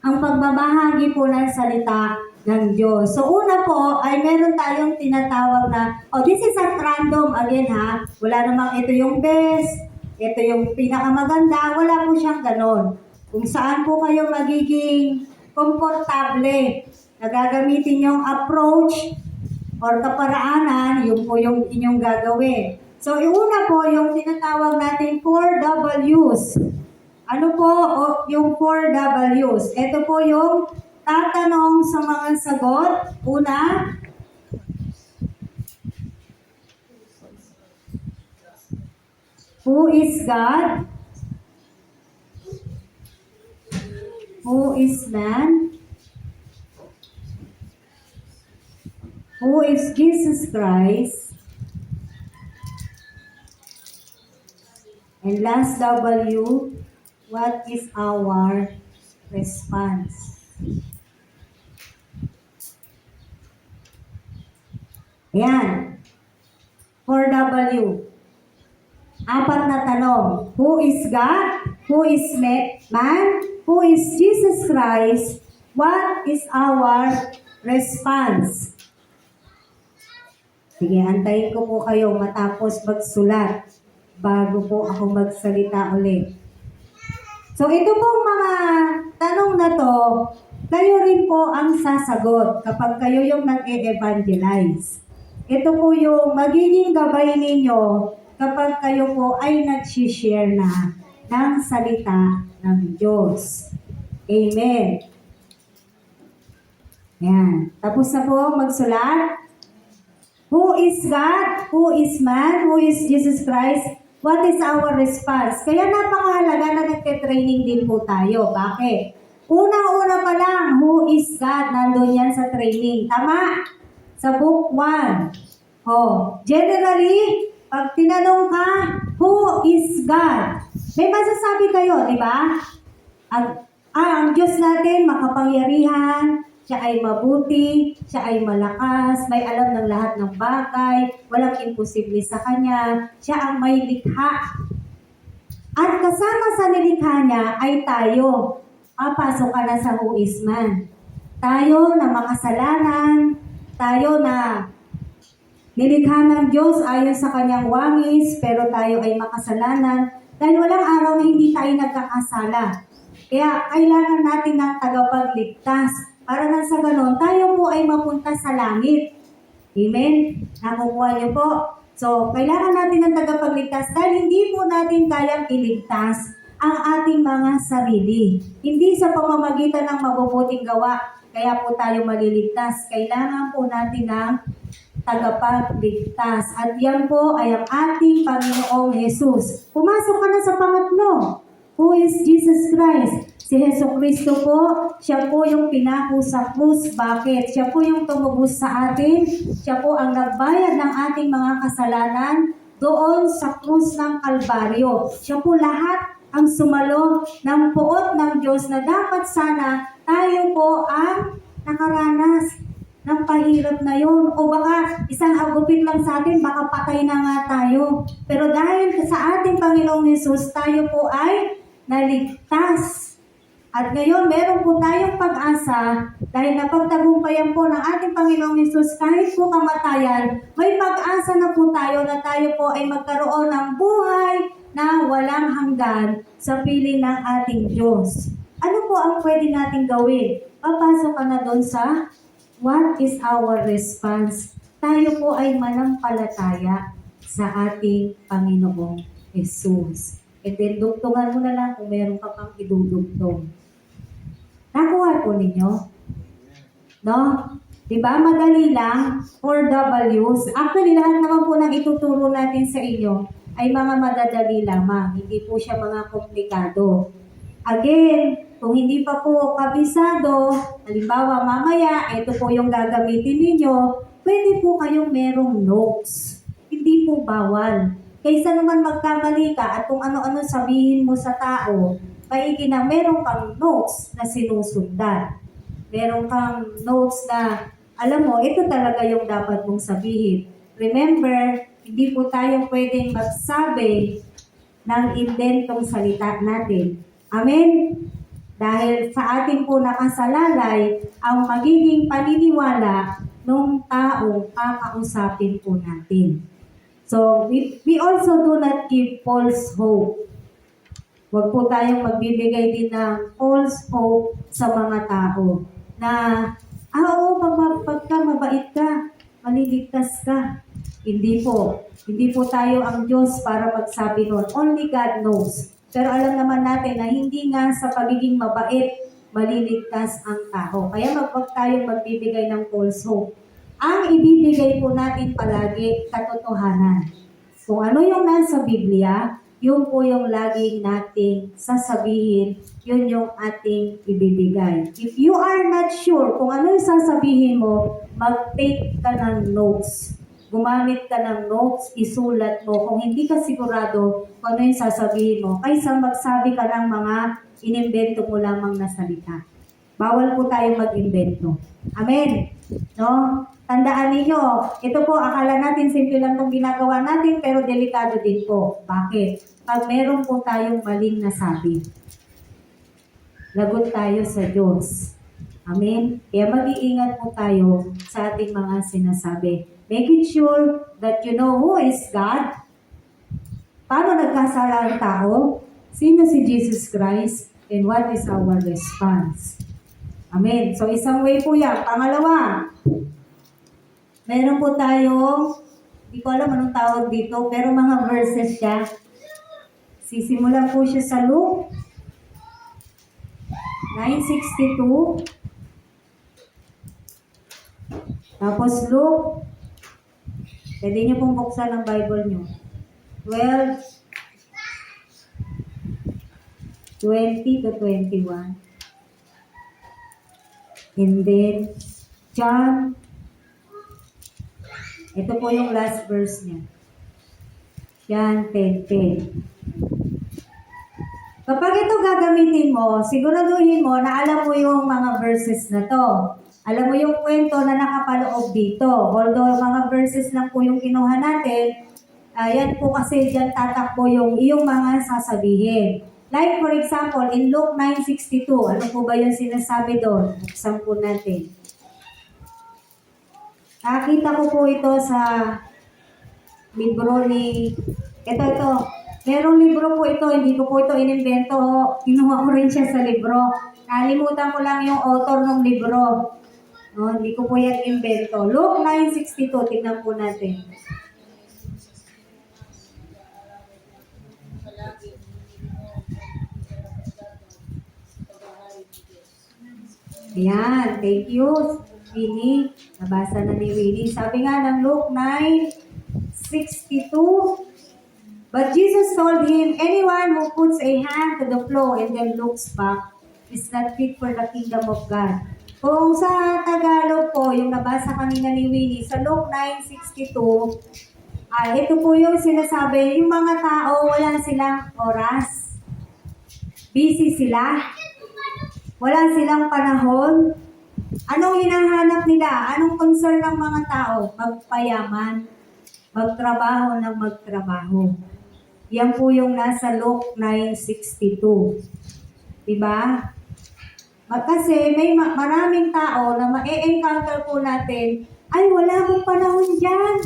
ang pagbabahagi po ng salita ng Diyos? So una po ay meron tayong tinatawag na, this is at random again ha. Wala namang ito yung best, ito yung pinakamaganda, wala po siyang ganon. Kung saan po kayo magiging komportable na gagamitin yung approach or kaparaanan, yun po yung inyong gagawin. So, una po, yung tinatawag natin 4 W's. Ano po yung 4 W's? Ito po yung tatanong sa mga sagot. Una, who is God? Who is man? who is Jesus Christ. And last W, what is our response? Ayan. 4W. Apat na tanong. Who is God? Who is man? Who is Jesus Christ? What is our response? Sige, antayin ko po kayo matapos magsulat bago po ako magsalita ulit. So ito pong mga tanong na to, kayo rin po ang sasagot kapag kayo yung nag-e-evangelize. Ito po yung magiging gabay ninyo kapag kayo po ay nag-share na ng salita ng Diyos. Amen. Yan. Tapos na po magsulat. Who is God? Who is man? Who is Jesus Christ? What is our response? Kaya napakahalaga na nagte-training din po tayo. Bakit? Unang-una pa lang, who is God? Nandun yan sa training. Tama? Sa book 1. Generally, pag tinanong ka, who is God? May masasabi kayo, di ba? Ang Diyos natin, makapangyarihan, siya ay mabuti, siya ay malakas, may alam ng lahat ng bagay, walang imposible sa Kanya, siya ang may likha. At kasama sa nilikha niya ay tayo. Papasok ka na sa who is man. Tayo na makasalanan, tayo na nilikha ng Diyos ayon sa Kanyang wangis, pero tayo ay makasalanan dahil walang araw na hindi tayo nagkakasala. Kaya kailangan natin ng tagapagligtas para nang sa ganon, tayo po ay mapunta sa langit. Amen? Nakukuha niyo po? So, kailangan natin ng tagapagligtas dahil hindi po natin kayang iligtas ang ating mga sarili. Hindi sa pamamagitan ng mabubuting gawa, kaya po tayo maliligtas. Kailangan po natin ng tagapagligtas. At yan po ay ang ating Panginoong Jesus. Pumasok ka na sa pangatlo. Who is Jesus Christ? Si Jesucristo po, siya po yung pinako sa krus. Bakit? Siya po yung tumubos sa atin. Siya po ang nagbayad ng ating mga kasalanan doon sa krus ng Kalbaryo. Siya po lahat ang sumalo ng puot ng Diyos na dapat sana tayo po ang nakaranas ng pahirap na yun. O baka isang agupit lang sa atin, baka patay na nga tayo. Pero dahil sa ating Panginoong Hesus, tayo po ay naligtas. At ngayon, meron po tayong pag-asa dahil napagtagumpayan po ng ating Panginoong Hesus kahit po kamatayan, may pag-asa na po tayo na tayo po ay magkaroon ng buhay na walang hanggan sa piling ng ating Diyos. Ano po ang pwede nating gawin? Papasok ka na doon sa what is our response? Tayo po ay manampalataya sa ating Panginoong Hesus. And then, dugtungan mo na lang kung meron ka pang idudugtong. Nakuha po ninyo? No? Diba? Madali lang. 4 W's. Actually, lahat naman po ng ituturo natin sa inyo ay mga madadali lamang. Hindi po siya mga komplikado. Again, kung hindi pa po kabisado, halimbawa mamaya, ito po yung gagamitin ninyo, pwede po kayong merong notes. Hindi po bawal. Kaysa naman magkamali ka at kung ano-ano sabihin mo sa tao, maigi na meron kang notes na sinusundan. Meron kang notes na, alam mo, ito talaga yung dapat mong sabihin. Remember, hindi po tayo pwedeng magsabi ng inventong salita natin. Amen? Dahil sa ating po nakasalalay ang magiging paniniwala ng taong kakausapin po natin. So, we also do not give false hope. Huwag po tayong magbibigay din ng false hope sa mga tao na, oo, pagka mabait ka, maliligtas ka. Hindi po. Hindi po tayo ang Diyos para magsabi nun. Only God knows. Pero alam naman natin na hindi nga sa pagiging mabait, maliligtas ang tao. Kaya huwag tayong magbibigay ng false hope. Ang ibibigay po natin palagi, katotohanan. Kung ano yung nasa Biblia, yun po yung lagi nating sasabihin, yun yung ating ibibigay. If you are not sure kung ano yung sasabihin mo, mag-take ka ng notes. Gumamit ka ng notes, isulat mo. Kung hindi ka sigurado kung ano yung sasabihin mo, kaysa magsabi ka ng mga inimbento mo lamang na salita. Bawal po tayong mag-imbento. Amen? No? Tandaan ninyo, ito po, akala natin simple lang itong ginagawa natin, pero delikado din po. Bakit? Pag meron po tayong maling nasabi, lagot tayo sa Diyos. Amen? Kaya mag-iingat po tayo sa ating mga sinasabi. Making sure that you know who is God. Paano nagkasala ang tao? Sino si Jesus Christ? And what is our response? Amen. So, isang way po yan. Pangalawa, meron po tayong, hindi ko alam anong tawag dito, pero mga verses siya. Sisimulan po siya sa Luke 9:62. Tapos Luke, pwede niyo pong buksan ang Bible niyo. 12:20 to 21. And then, John, ito po yung last verse niya. John 10:10. Kapag ito gagamitin mo, siguraduhin mo na alam mo yung mga verses na to. Alam mo yung kwento na nakapaloob dito. Although mga verses lang po yung kinuha natin, yan po kasi dyan tatakbo yung iyong mga sasabihin. Like for example, in Luke 9:62, ano po ba yung sinasabi doon? Buksan po natin. Nakita ko po ito sa libro ni... Ito. Merong libro po ito, hindi ko po ito inimbento. Kinuha ko rin siya sa libro. Nalimutan ko lang yung author ng libro. No, hindi ko po yan invento. Luke 9:62, tignan po natin. Ayan, thank you, Winnie. Nabasa na ni Winnie. Sabi nga ng Luke 9:62, but Jesus told him, anyone who puts a hand to the plow and then looks back is not fit for the kingdom of God. Kung sa Tagalog po, yung nabasa kanina ni Winnie, sa Luke 9:62, ito po yung sinasabi, yung mga tao, wala silang oras. Busy sila. Wala silang panahon. Anong hinahanap nila? Anong concern ng mga tao? Magpayaman. Magtrabaho ng magtrabaho. Yan po yung nasa Luke 9:62. Diba? Kasi may maraming tao na ma-encounter po natin, ay wala akong panahon dyan.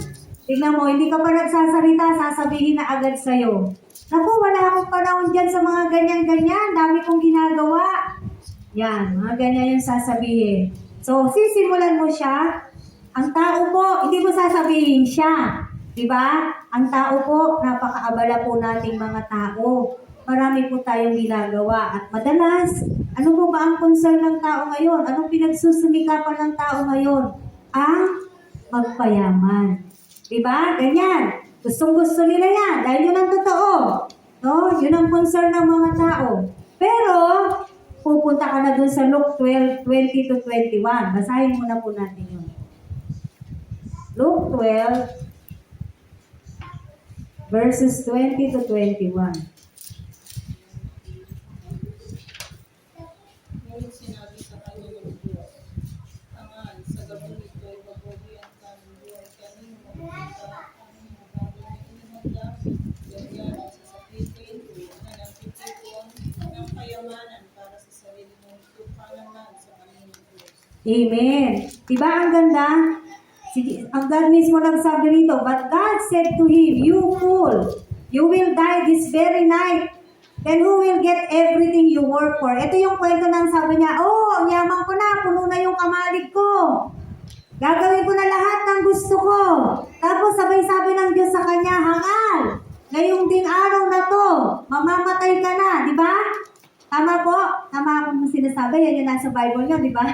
Tingnan mo, hindi ka pa nagsasalita, sasabihin na agad sa'yo. Naku, wala akong panahon dyan sa mga ganyan-ganyan, dami kong ginagawa. Yan, mga ganyan yung sasabihin. So, sisimulan mo siya. Ang tao po, hindi mo sasabihin siya. Diba? Ang tao po, napakaabala po nating mga tao. Marami po tayong ginagawa. At madalas, ano po ba ang concern ng tao ngayon? Anong pinagsusumikapan ng tao ngayon? Ang magpayaman. Diba? Ganyan. Gustong-gusto nila yan. Dahil yun ang totoo. No? Yun ang concern ng mga tao. Pero, pupunta ka na dun sa Luke 12:20 to 21. Basahin muna po natin yun. Luke 12, verses 20 to 21. Ngunit sinabi sa kanya ng Diyos, Tangan, sa gabi nito ay mabuhi ang kaming buhay kanino mapunta, aming magagawin na inihanda, ganyan ang sasapitin, na nagtitipon ng kayamanan para sa sarili mong tupanganan sa kanyang Diyos. Amen. Diba ang ganda? Ang God mismo nagsabi rito, but God said to him, you fool, you will die this very night. Then who will get everything you work for? Ito yung kwento ng sabi niya, ang yaman ko na, puno na yung kamalig ko. Gagawin ko na lahat ng gusto ko. Tapos sabay sabi ng Diyos sa kanya, hangal, ngayong din araw na to, mamamatay ka na, di ba? Tama po? Tama akong sinasabi, yan yung nasa Bible nyo, di ba?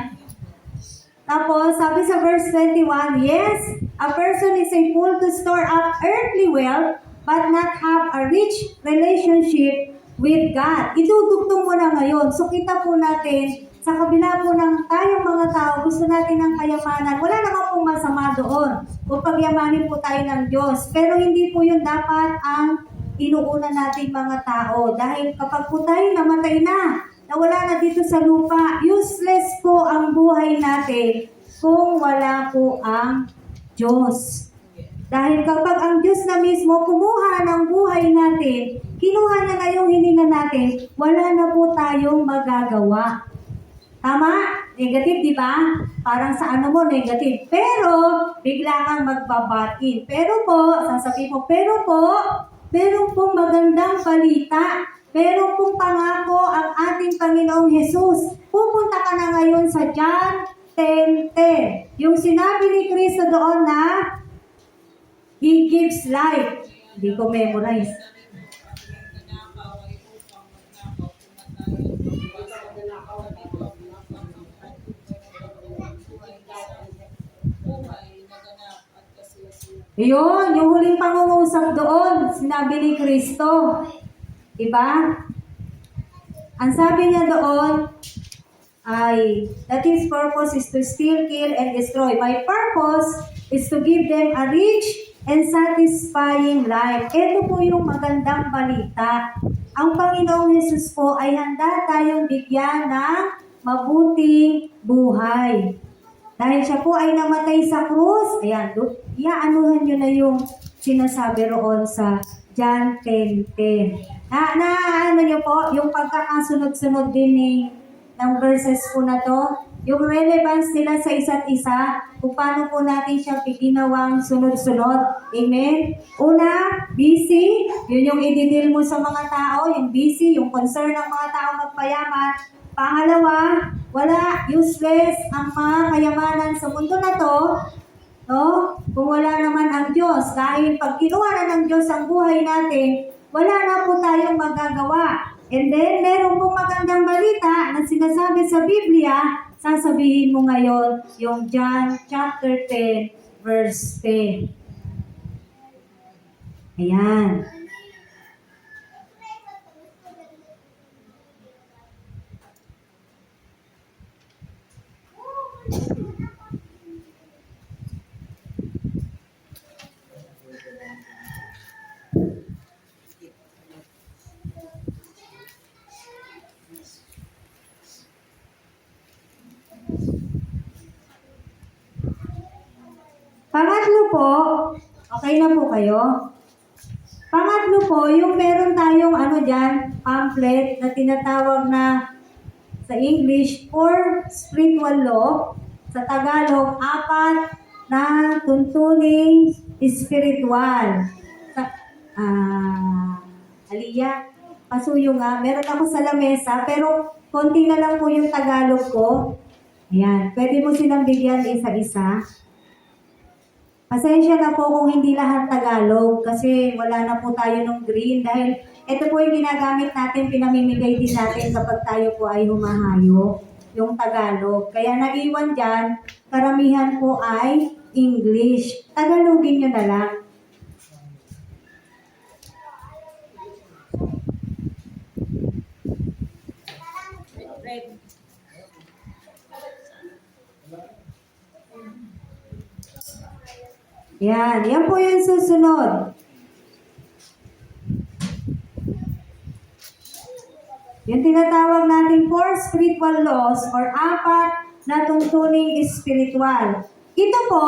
Tapos, sabi sa verse 21, yes, a person is a fool to store up earthly wealth but not have a rich relationship with God. Idudugtong mo na ngayon. So kita po natin, sa kabila po ng tayong mga tao, gusto natin ng kayamanan. Wala naman pong masama doon. Kung pagyamanin po tayo ng Diyos. Pero hindi po yun dapat ang inuuna nating mga tao. Dahil kapag po tayo namatay na wala na dito sa lupa, useless po ang buhay natin kung wala po ang Diyos. Dahil kapag ang Diyos na mismo kumuha ng buhay natin, kinuha niya na yung hininga natin, wala na po tayong magagawa. Tama? Negative, di ba? Parang sa ano mo, negative. Pero, bigla kang magbabatin. Pero po, sasabihin mo, meron pong magandang balita. Meron pong pangako ang ating Panginoong Jesus. Pupunta ka na ngayon sa John 10:10. Yung sinabi ni Kristo doon na He gives life. Hindi ko memorize. Yun, yung huling pangungusap doon, sinabi ni Kristo. Diba? Ang sabi niya doon ay, that his purpose is to steal, kill, and destroy. My purpose is to give them a rich and satisfying life. Ito po yung magandang balita. Ang Panginoong Jesus po ay handa tayong bigyan ng mabuting buhay. Dahil siya po ay namatay sa krus, ayan, iaanuhan nyo na yung sinasabi roon sa John 10:10. Ano nyo po, yung pagkakasunod-sunod din ng verses po na to, yung relevance nila sa isa't isa, kung paano po natin siya ginawang sunod-sunod. Amen? Una, busy, yun yung ididil mo sa mga tao, yung busy, yung concern ng mga tao magpayaman. Pangalawa, wala, useless ang mga kayamanan sa mundo na to, no? Kung wala naman ang Diyos. Dahil pag kinuha na ng Diyos ang buhay natin, wala na po tayong magagawa. And then, meron pong magandang balita na sinasabi sa Biblia, sasabihin mo ngayon yung John chapter 10, verse 10. Ayan. Pangatlo po, okay na po kayo? Pangatlo po, yung meron tayong pamphlet na tinatawag na sa English, 4 Spiritual Law. Sa Tagalog, 4 na tuntuning spiritual. Aliyah, pasuyo nga. Meron ako sa lamesa, pero konti na lang po yung Tagalog ko. Ayan, pwede mo silang bigyan isa-isa. Pasensya na po kung hindi lahat Tagalog kasi wala na po tayo ng green dahil ito po yung ginagamit natin, pinamimigay din natin kapag tayo po ay humahayo, yung Tagalog. Kaya naiwan dyan, karamihan po ay English. Tagalogin nyo na lang. Yan po yung susunod. Yung tinatawag natin 4 spiritual laws or 4 na tuntuning spiritual. Ito po,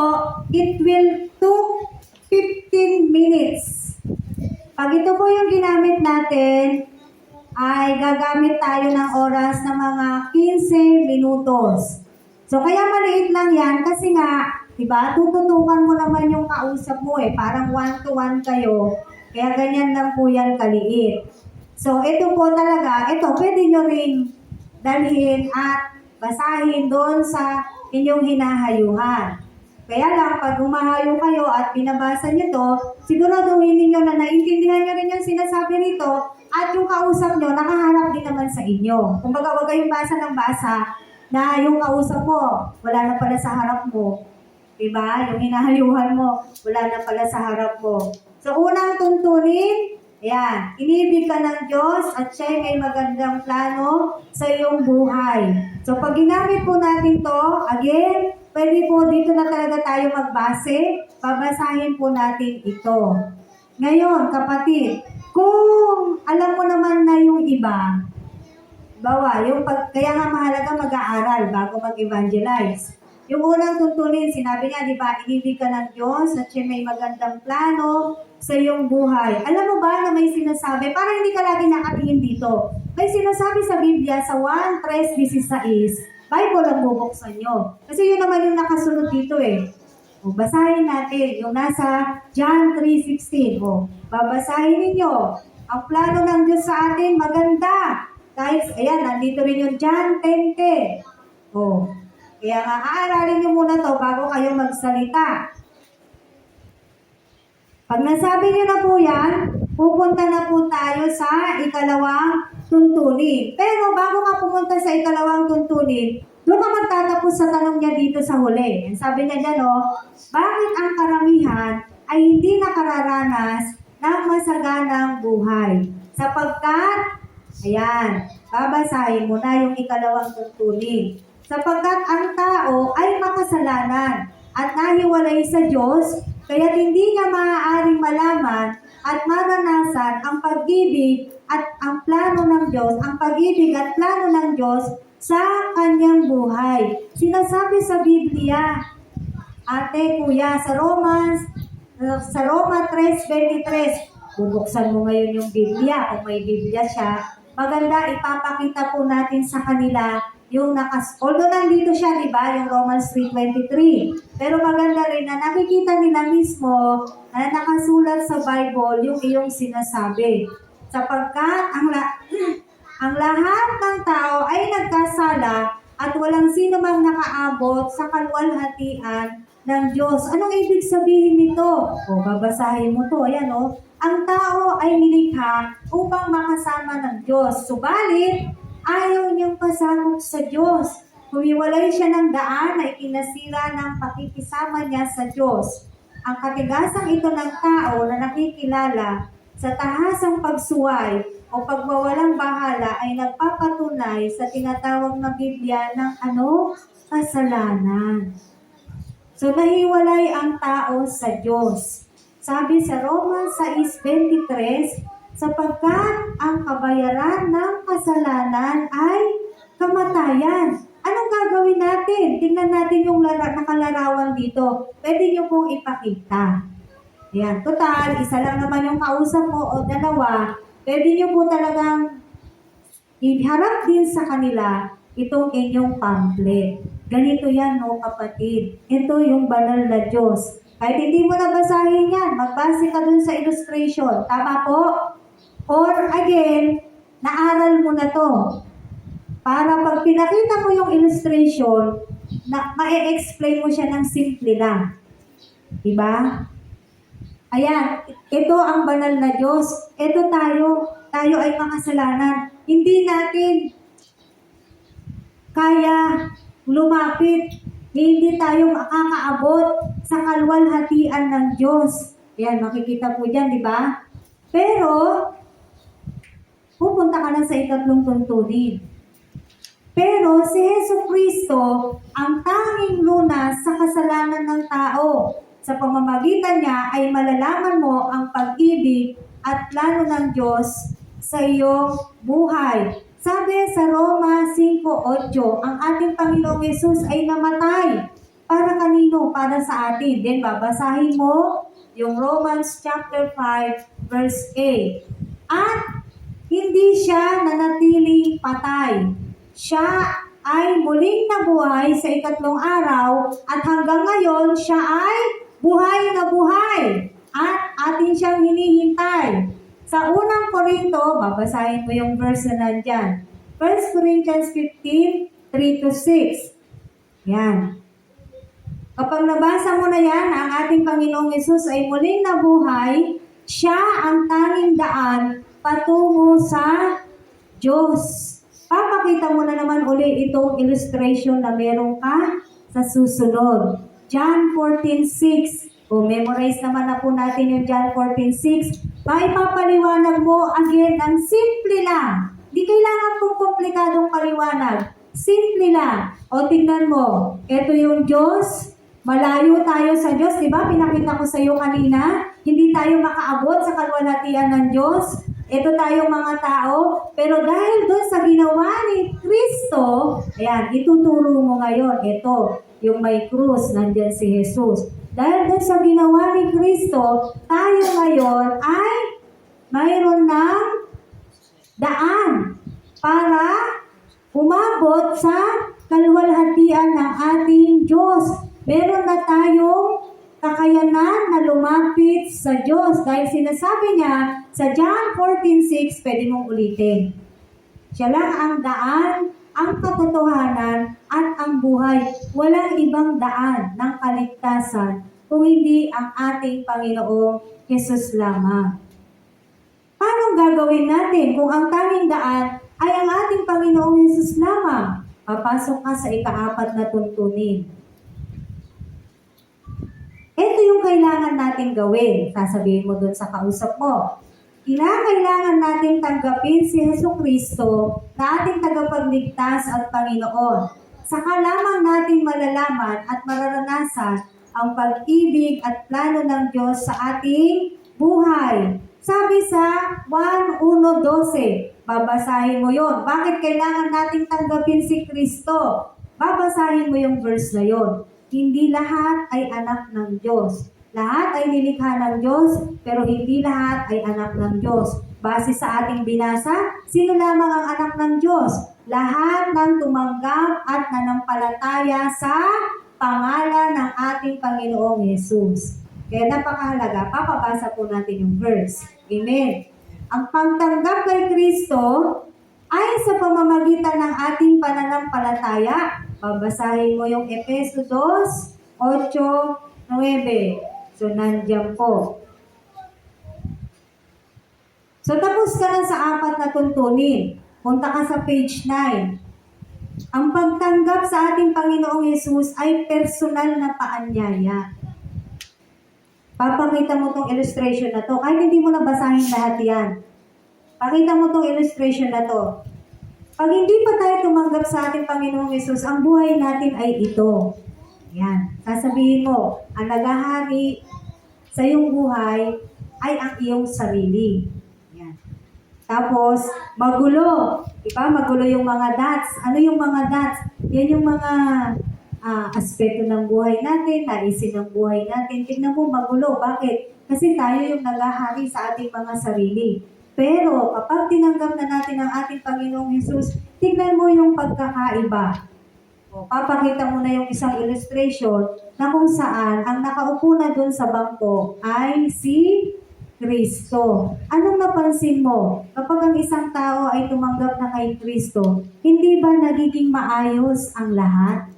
it will took 15 minutes. Pag ito po yung ginamit natin, ay gagamit tayo ng oras na mga 15 minutos. So kaya maliit lang yan kasi nga, diba, tututukan mo naman yung kausap mo parang 1-to-1 kayo. Kaya ganyan lang po yan kaliit. So ito po talaga, ito pwede nyo rin dalhin at basahin doon sa inyong hinahayuhan. Kaya lang, pag humahayo kayo at binabasa nyo to, siguraduhin ninyo na naintindihan nyo rin yung sinasabi rito at yung kausap nyo nakaharap din naman sa inyo. Kumbaga, wag kayong basa ng basa na yung kausap mo, wala na pala sa harap mo. Diba? Yung hinahayuhan mo, wala na pala sa harap mo. So, unang tuntunin, ayan, inibig ka ng Diyos at siya'y may magandang plano sa iyong buhay. So, pag ginamit po natin to, again, pwede po dito na talaga tayo magbase, babasahin po natin ito. Ngayon, kapatid, kung alam mo naman na yung iba, kaya nga mahalaga mag-aaral bago mag-evangelize. Yung unang tuntunin, sinabi niya, di ba, inibig ka ng Diyos at siya may magandang plano sa iyong buhay. Alam mo ba na may sinasabi, parang hindi ka lagi nakatingin dito. May sinasabi sa Biblia sa 1:3-16, Bible ang bubuksan nyo. Kasi yun naman yung nakasunod dito eh. O, basahin natin yung nasa John 3:16. O, babasahin ninyo. Ang plano ng Diyos sa atin, maganda. Guys, ayan, nandito rin yung John 10:10. O, kaya nga, aaralin nyo muna to bago kayo magsalita. Pag nasabi nyo na po yan, pupunta na po tayo sa ikalawang tuntunin. Pero bago ka pumunta sa ikalawang tuntunin, doon ka magtatapos sa tanong niya dito sa huli. Sabi niya dyan, bakit ang karamihan ay hindi nakararanas ng masaganang buhay? Sapagkat, ayan, babasahin mo na yung ikalawang tuntunin. Sapagkat ang tao ay makasalanan at nahiwalay sa Diyos, kaya hindi niya maaaring malaman at maranasan ang pag-ibig at ang plano ng Diyos, ang pag-ibig at plano ng Diyos sa kanyang buhay. Sinasabi sa Biblia, ate, kuya, sa Roma 3:23, bubuksan mo ngayon yung Biblia, kung may Biblia siya, maganda ipapakita po natin sa kanila yung although nandito siya, di ba, yung Romans 3:23. Pero maganda rin na nakikita nila mismo na nakasulat sa Bible yung iyong sinasabi. Sapagkat ang lahat ng tao ay nagkasala at walang sino mang nakaabot sa kaluwalhatian ng Diyos. Anong ibig sabihin nito? O, babasahin mo to. Ayan, ang tao ay nilikha upang makasama ng Diyos. Subalit, ayaw niyang pasakop sa Diyos. Humiwalay siya ng daan na ikinasira ng pakikisama niya sa Diyos. Ang katigasang ito ng tao na nakikilala sa tahasang pagsuway o pagwawalang bahala ay nagpapatunay sa tinatawag na Biblia ng kasalanan. So, nahiwalay ang tao sa Diyos. Sabi sa Romans 6:23, sapagkat ang kabayaran ng kasalanan ay kamatayan. Anong gagawin natin? Tingnan natin yung nakalarawan dito. Pwede nyo pong ipakita. Ayan, total, isa lang naman yung kausap mo o dalawa. Pwede nyo po talagang iharap din sa kanila itong inyong pamphlet. Ganito yan, kapatid. Ito yung banal na Diyos. Kahit hindi mo nabasahin yan, magbase ka dun sa illustration. Tama po? Or again, naaral mo na to. Para pag pinakita mo yung illustration, ma-explain mo siya ng simple lang. Diba? Ayan, ito ang banal na Diyos. Ito tayo ay makasalanan. Hindi natin kaya lumapit. Hindi tayo makakaabot sa kaluwalhatian ng Diyos. Ayan, makikita po dyan, di ba? Pero, pupunta ka na sa ikatlong tuntunin. Pero si Jesucristo ang tanging lunas sa kasalanan ng tao. Sa pamamagitan niya ay malalaman mo ang pag-ibig at plano ng Diyos sa iyong buhay. Sabi sa Roma 5:8, ang ating Panginoong Yesus ay namatay. Para kanino? Para sa atin. Then babasahin mo yung Romans chapter 5:8. At hindi siya nanatiling patay. Siya ay muling nabuhay sa ikatlong araw at hanggang ngayon siya ay buhay na buhay at atin siyang hinihintay. Sa unang Korinto, babasahin mo yung verse na nandyan. 1 Corinthians 15:3-6. Yan. Kapag nabasa mo na yan, ang ating Panginoong Yesus ay muling nabuhay, siya ang tanging daan patungo sa Diyos. Papakita mo na naman uli itong illustration na meron ka sa susunod. John 14:6. O memorize naman na po natin yung John 14:6. Maipapaliwanag mo again ang simple lang. Di kailangan pong komplikadong paliwanag. Simple lang. O tignan mo, ito yung Diyos. Malayo tayo sa Diyos, di ba? Pinakita ko sa iyo kanina. Hindi tayo makaabot sa kalwalhatian ng Diyos. Ito tayong mga tao. Pero dahil doon sa ginawa ni Kristo, ayan, ituturo mo ngayon. Ito, yung may krus, nandyan si Jesus. Dahil doon sa ginawa ni Kristo, tayo ngayon ay mayroon ng daan para umabot sa kalwalhatian ng ating Diyos. Meron na tayong kakayanan na lumapit sa Diyos. Dahil sinasabi niya sa John 14:6, pwede mong ulitin. Siya lang ang daan, ang katotohanan, at ang buhay. Walang ibang daan ng kaligtasan kung hindi ang ating Panginoong Jesus lamang. Paano gagawin natin kung ang tanging daan ay ang ating Panginoong Jesus lamang? Papasok ka sa ika-4 na tuntunin. Ito yung kailangan natin gawin. Sasabihin mo dun sa kausap mo. Kailangan natin tanggapin si Jesucristo na ating tagapagligtas at Panginoon. Saka lamang natin malalaman at mararanasan ang pag-ibig at plano ng Diyos sa ating buhay. Sabi sa 1:1-12, babasahin mo yon. Bakit kailangan nating tanggapin si Kristo? Babasahin mo yung verse na yon. Hindi lahat ay anak ng Diyos. Lahat ay nilikha ng Diyos, pero hindi lahat ay anak ng Diyos. Base sa ating binasa, sino lamang ang anak ng Diyos? Lahat ng tumanggap at nanampalataya sa pangalan ng ating Panginoong Jesus. Kaya napakahalaga, papabasa po natin yung verse. Amen. Ang pagtanggap kay Kristo ay sa pamamagitan ng ating pananampalataya. Babasahin mo yung Efeso 2:8-9. So, nandiyan po. So, tapos ka na sa 4 na tuntunin. Punta ka sa page 9. Ang pagtanggap sa ating Panginoong Yesus ay personal na paanyaya. Papakita mo tong illustration na to. Kahit hindi mo na basahin lahat yan. Pakita mo tong illustration na to. Pag hindi pa tayo tumanggap sa ating Panginoong Yesus, ang buhay natin ay ito. Yan. Sasabihin mo, ang naghahari sa iyong buhay ay ang iyong sarili. Yan. Tapos, magulo. Diba? Magulo yung mga dots. Ano yung mga dots? Yan yung mga aspeto ng buhay natin, naisin ng buhay natin. Tingnan mo, magulo. Bakit? Kasi tayo yung naghahari sa ating mga sarili. Pero kapag tinanggap na natin ang ating Panginoong Jesus, tignan mo yung pagkakaiba. O, papakita mo na yung isang illustration na kung saan ang nakaupo na doon sa bangko ay si Kristo. Anong napansin mo? Kapag ang isang tao ay tumanggap na kay Kristo, hindi ba nagiging maayos ang lahat?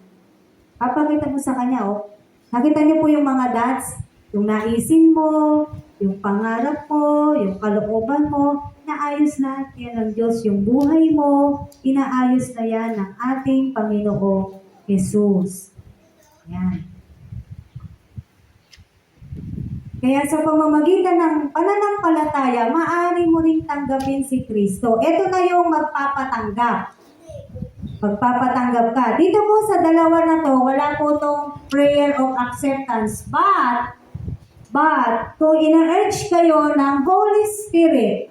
Papakita mo sa kanya, oh. Nakita niyo po yung mga dots? Yung naisin mo, yung pangarap mo, yung kalooban mo, inaayos lahat yan ng Diyos. Yung buhay mo, inaayos na yan ng ating Panginoong Jesus. Yan. Kaya sa pamamagitan ng pananampalataya, maaari mo ring tanggapin si Kristo. Ito na yung magpapatanggap. Magpapatanggap ka. Dito po sa dalawa na to, wala po tong prayer of acceptance. But, kung ina-urge kayo ng Holy Spirit,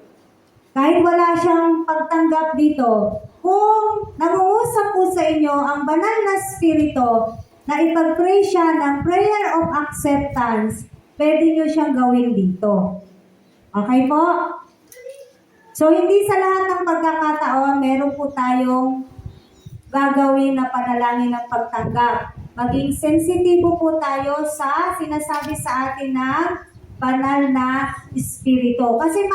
kahit wala siyang pagtanggap dito, kung nangungusap po sa inyo ang banal na Espiritu na ipag-pray siya ng prayer of acceptance, pwede nyo siyang gawin dito. Okay po? So, hindi sa lahat ng pagkakataon, meron po tayong gagawin na panalangin ng pagtanggap. Maging sensitibo po tayo sa sinasabi sa atin ng banal na Espiritu. Kasi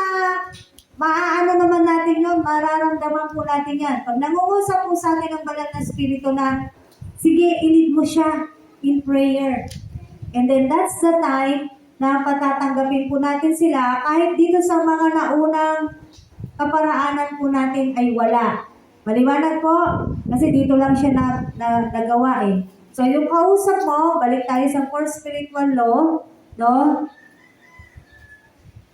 maaano naman natin yun, mararamdaman po natin yan. Pag nangungusap po sa atin ng banal na Espiritu na, sige, ilid mo siya in prayer. And then that's the time na patatanggapin po natin sila kahit dito sa mga naunang kaparaanan po natin ay wala. Maliwanag po, kasi dito lang siya nagawa eh. So yung kausap mo, balik tayo sa 4 spiritual law, No?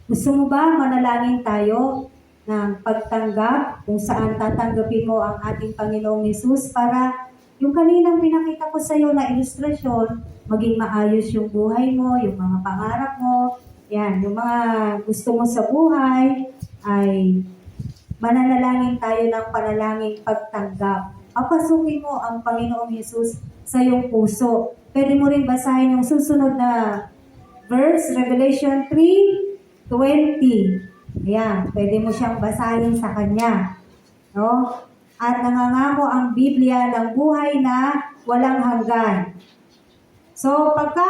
Gusto mo ba manalangin tayo ng pagtanggap kung saan tatanggapin mo ang ating Panginoong Hesus para yung kaninang pinakita ko sa iyo na ilustrasyon, maging maayos yung buhay mo, yung mga pangarap mo, yan, yung mga gusto mo sa buhay, ay mananalangin tayo ng panalangin pagtanggap. Papasukin mo ang Panginoong Hesus sa iyong puso. Pwede mo rin basahin yung susunod na verse, Revelation 3:20. Ayan, pwede mo siyang basahin sa kanya. No? At nangangako ang Biblia ng buhay na walang hanggan. So, pagka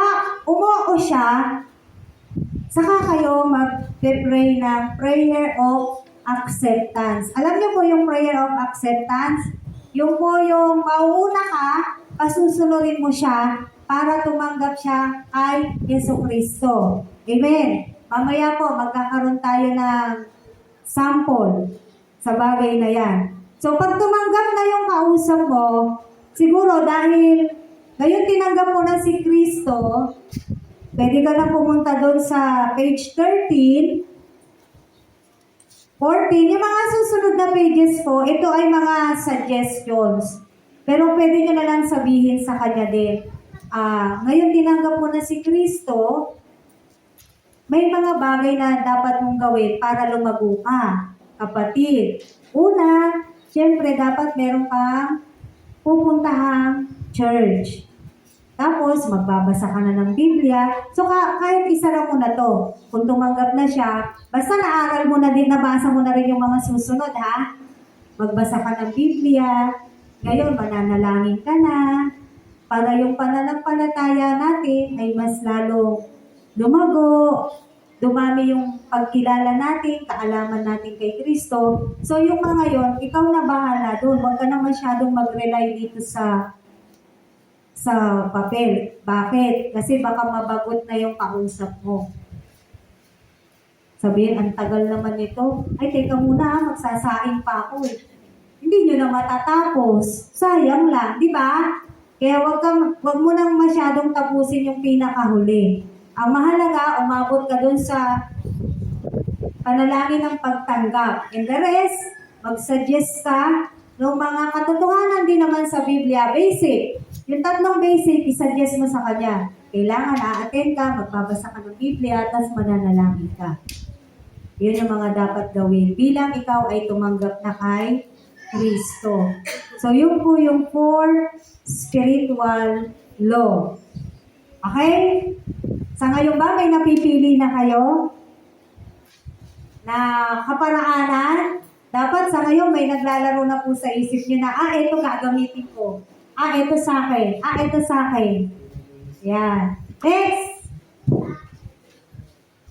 umuo siya, saka kayo mag-pray ng prayer of acceptance. Alam niyo po yung prayer of acceptance? Yung po yung mauuna ka, pasusunodin mo siya para tumanggap siya kay Jesucristo. Amen. Mamaya po, magkakaroon tayo ng sample sa bagay na yan. So, pag tumanggap na yung kausap mo, siguro dahil ngayon tinanggap mo na si Kristo, pwede ka na pumunta doon sa page 13, 14. Yung mga susunod na pages po, ito ay mga suggestions. Pero pwede nyo na lang sabihin sa kanya din, ngayon tinanggap mo na si Kristo, may mga bagay na dapat mong gawin para lumago ka, kapatid. Una, syempre dapat meron kang pupuntahang church. Tapos, magbabasa ka na ng Biblia. So, kahit isa lang mo na to. Kung tumanggap na siya, basta naaral mo na din, nabasa mo na rin yung mga susunod, ha? Magbasa ka ng Biblia. Ngayon, mananalangin ka na. Para yung pananampalataya natin ay mas lalong lumago, dumami yung pagkilala natin, kaalaman natin kay Kristo. So yung mga yon, ikaw na bahala doon. Huwag ka na masyadong mag-rely dito sa papel. Bakit? Kasi baka mabagot na yung kausap mo. Sabihin, ang tagal naman nito. Ay, teka muna, magsasaing pa ako eh. Hindi nyo na matatapos. Sayang lang, di ba? Kaya wag mo nang masyadong tapusin yung pinakahuli. Ang mahalaga, umabot ka dun sa panalangin ng pagtanggap. And the rest, mag-suggest ka ng mga katotohanan din naman sa Biblia. Basic. Yung tatlong basic, isuggest mo sa kanya. Kailangan a-attend ka, magbabasa ka ng Biblia, tapos mananalangin ka. Yun yung mga dapat gawin. Bilang ikaw ay tumanggap na kay Kristo. So, yun po yung 4 spiritual law. Okay? Sa ngayon ba, may napipili na kayo na kaparaanan? Dapat sa ngayon may naglalaro na po sa isip nyo na, ito gagamitin ko. Ito sa akin. Ito sa akin. Yan. Next!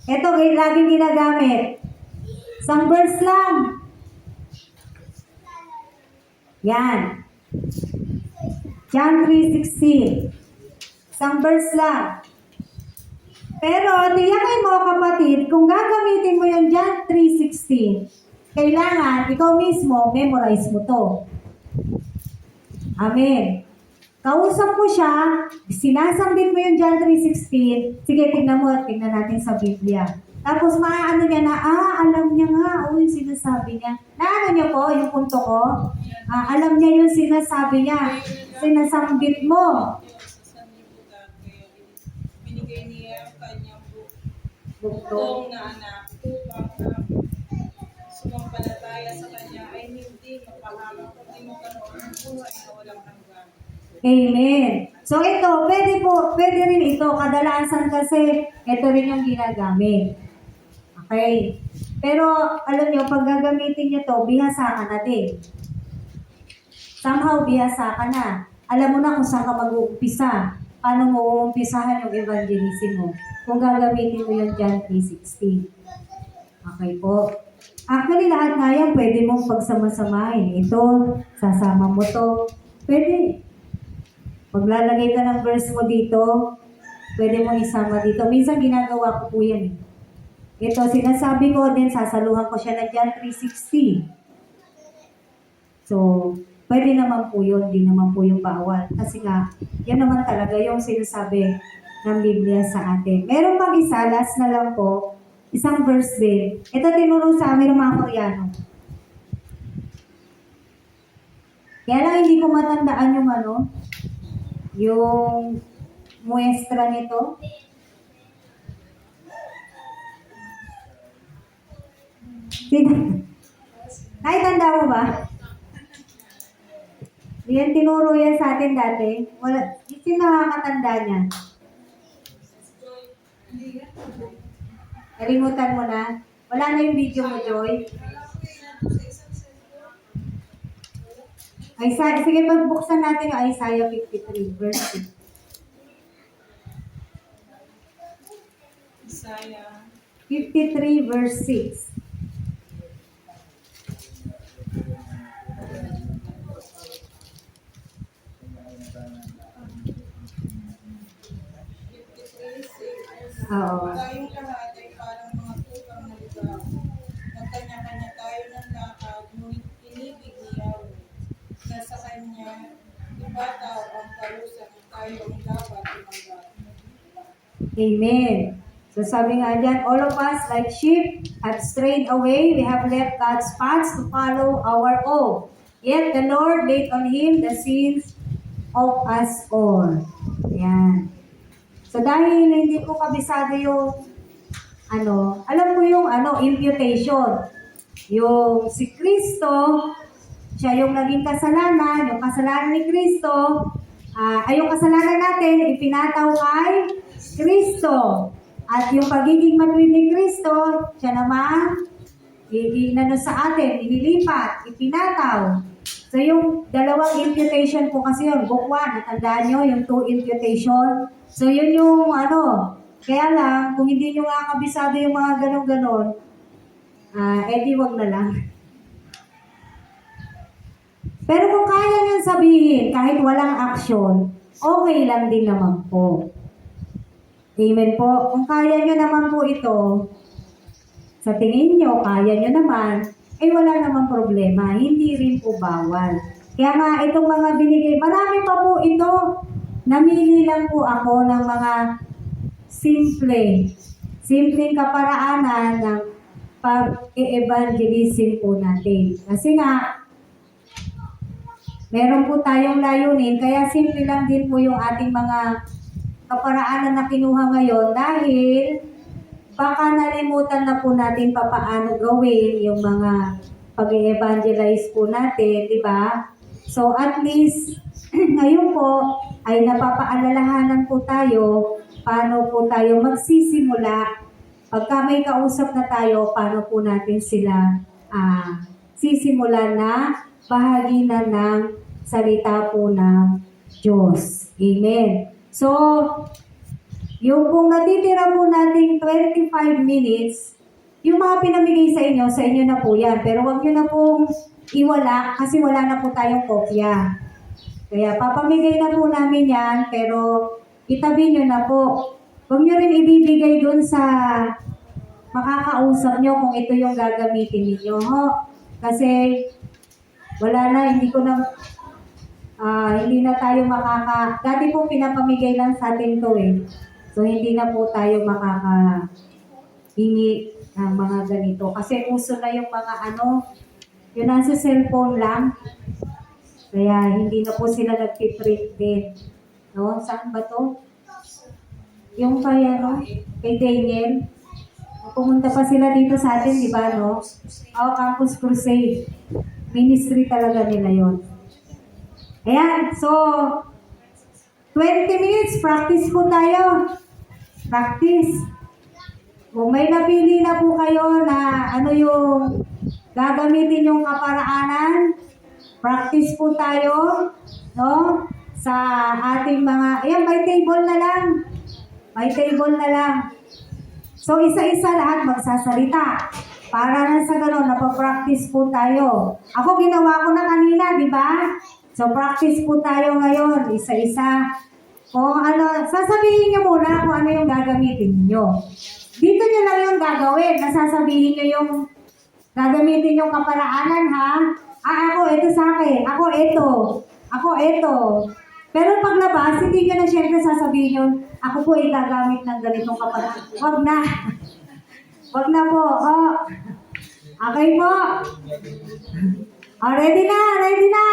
Ito, laging ginagamit. Isang verse lang. Yan. John 3:16. Isang verse lang. Pero, tiyakin mo kapatid, kung gagamitin mo yung John 3:16, kailangan, ikaw mismo, memorize mo to. Amen. Kausap mo siya, sinasambit mo yung John 3:16, sige, tingnan mo, tingnan natin sa Biblia. Tapos maano niya na, alam niya nga, yung sinasabi niya. Naano niya po, yung punto ko? Alam niya yung sinasabi niya. Sinasambit mo. Sa nibutan, kaya binigay niya ang kanyang Bugtong. buktong na anak upang sumampalataya sa kanya ay hindi mapahamak kundi magkaroon ng buhay na walang hanggan. Amen. So ito, pwede rin ito. Kadalasan kasi, ito rin yung ginagamit. Okay. Pero, alam nyo, pag gagamitin nyo to, bihasa ka na din. Somehow, bihasa ka na. Alam mo na kung saan ka mag-uumpisa. Paano mo uumpisahan yung evangelism mo. Kung gagamitin mo yung John 3:16. Okay po. Actually, lahat nga yan, pwede mong pagsama-samahin. Ito, sasama mo to. Pwede. Maglalagay ka ng verse mo dito, pwede mo isama dito. Minsan ginagawa ko po yan. Ito, sinasabi ko din, sasaluhan ko siya ng John 3:16. So, pwede naman po yun, di naman po yung bawal. Kasi nga, yan naman talaga yung sinasabi ng Biblia sa atin. Meron pang isa, last na lang po, isang verse din. Ito tinuro sa amin ng mga Koreano. Kaya lang hindi ko matandaan yung yung muestra nito. Naitanda mo ba? Yan, tinuro yan sa atin dati. Wala, sino nakakatanda niya? Nalimutan mo na? Wala na yung video mo, Joy? Isaiah, sige, pagbuksan natin yung Isaiah 53, verse 6. Isaiah 53, verse 6. Oo. Tayong lahat ay parang mga tukang naligaw. Nagkanya-kanya tayo ng lakad, ngunit inibig ni Yahweh. Nasa kanya, ibataw ang parusa na tayo ang dapat tumanggap. Amen. So sabi nga dyan, all of us like sheep have strayed away. We have left God's paths to follow our own. Yet the Lord laid on him the sins of us all. Ayan. So dahil hindi ko kabisado yung alam ko yung imputation. Yung si Kristo, siya yung naging kasalanan, yung kasalanan ni Kristo, yung kasalanan natin, ipinataw kay Kristo. At yung pagiging matuwid ni Kristo, siya naman, sa atin, inilipat, ipinataw. So yung dalawang imputation po kasi yun, book 1, natandaan nyo yung 2 imputation. So yun yung kaya lang, kung hindi nyo nga kabisado yung mga ganon-ganon, edi wag na lang. Pero kung kaya nyo sabihin, kahit walang action, okay lang din naman po. Amen po. Kung kaya nyo naman po ito, sa tingin nyo, kaya nyo naman, wala namang problema. Hindi rin po bawal. Kaya nga, itong mga binigay, marami pa po ito. Namili lang po ako ng mga simpleng kaparaanan ng pag-evangelism po natin. Kasi nga, meron po tayong layunin, kaya simple lang din po yung ating mga kaparaanan na kinuha ngayon dahil baka nalimutan na po natin paano gawin yung mga pag-evangelize po natin, di ba? So at least, ngayon po ay napapaalalahanan po tayo paano po tayo magsisimula. Pagka may kausap na tayo, paano po natin sila sisimulan na bahagi na ng salita po ng Diyos. Amen. So, yung kung natitira po nating 25 minutes, yung mga pinamigay sa inyo na po yan. Pero wag nyo na pong iwala kasi wala na po tayong kopya. Kaya papamigay na po namin yan, pero itabi nyo na po. Huwag nyo rin ibibigay dun sa makakausap nyo kung ito yung gagamitin ninyo. Kasi wala na, hindi na tayo dati po pinapamigay lang sa atin to So hindi na po tayo makakahingi ng mga ganito. Kasi uso na yung mga yung nasa cellphone lang. Kaya hindi na po sila nagpiprint din. No? Saan ba to? Yung kay Daniel. Pumunta pa sila dito sa atin, di ba, no? Campus Crusade. Ministry talaga nila yon. Ayan, so 20 minutes, practice po tayo. Practice. Kung may napili na po kayo na yung gagamitin yung kaparaanan, practice po tayo, no? Sa ating mga, may table na lang. May table na lang. So, isa-isa lahat magsasalita. Para na sa gano'n, napapractice po tayo. Ako, ginawa ko na kanina, di ba? So, practice po tayo ngayon, isa-isa. Kung sasabihin nyo muna kung ano yung gagamitin nyo. Dito nyo lang yung gagawin. Nasasabihin nyo yung gagamitin yung kaparaanan, ha? Ako, ito sa akin. Ako, ito. Pero paglabas, hindi nyo na syempre sasabihin yun, ako po ay gagamit ng ganitong kapatid. Wag na. Wag na po. Oh. Okay po. Oh, ready na, ready na.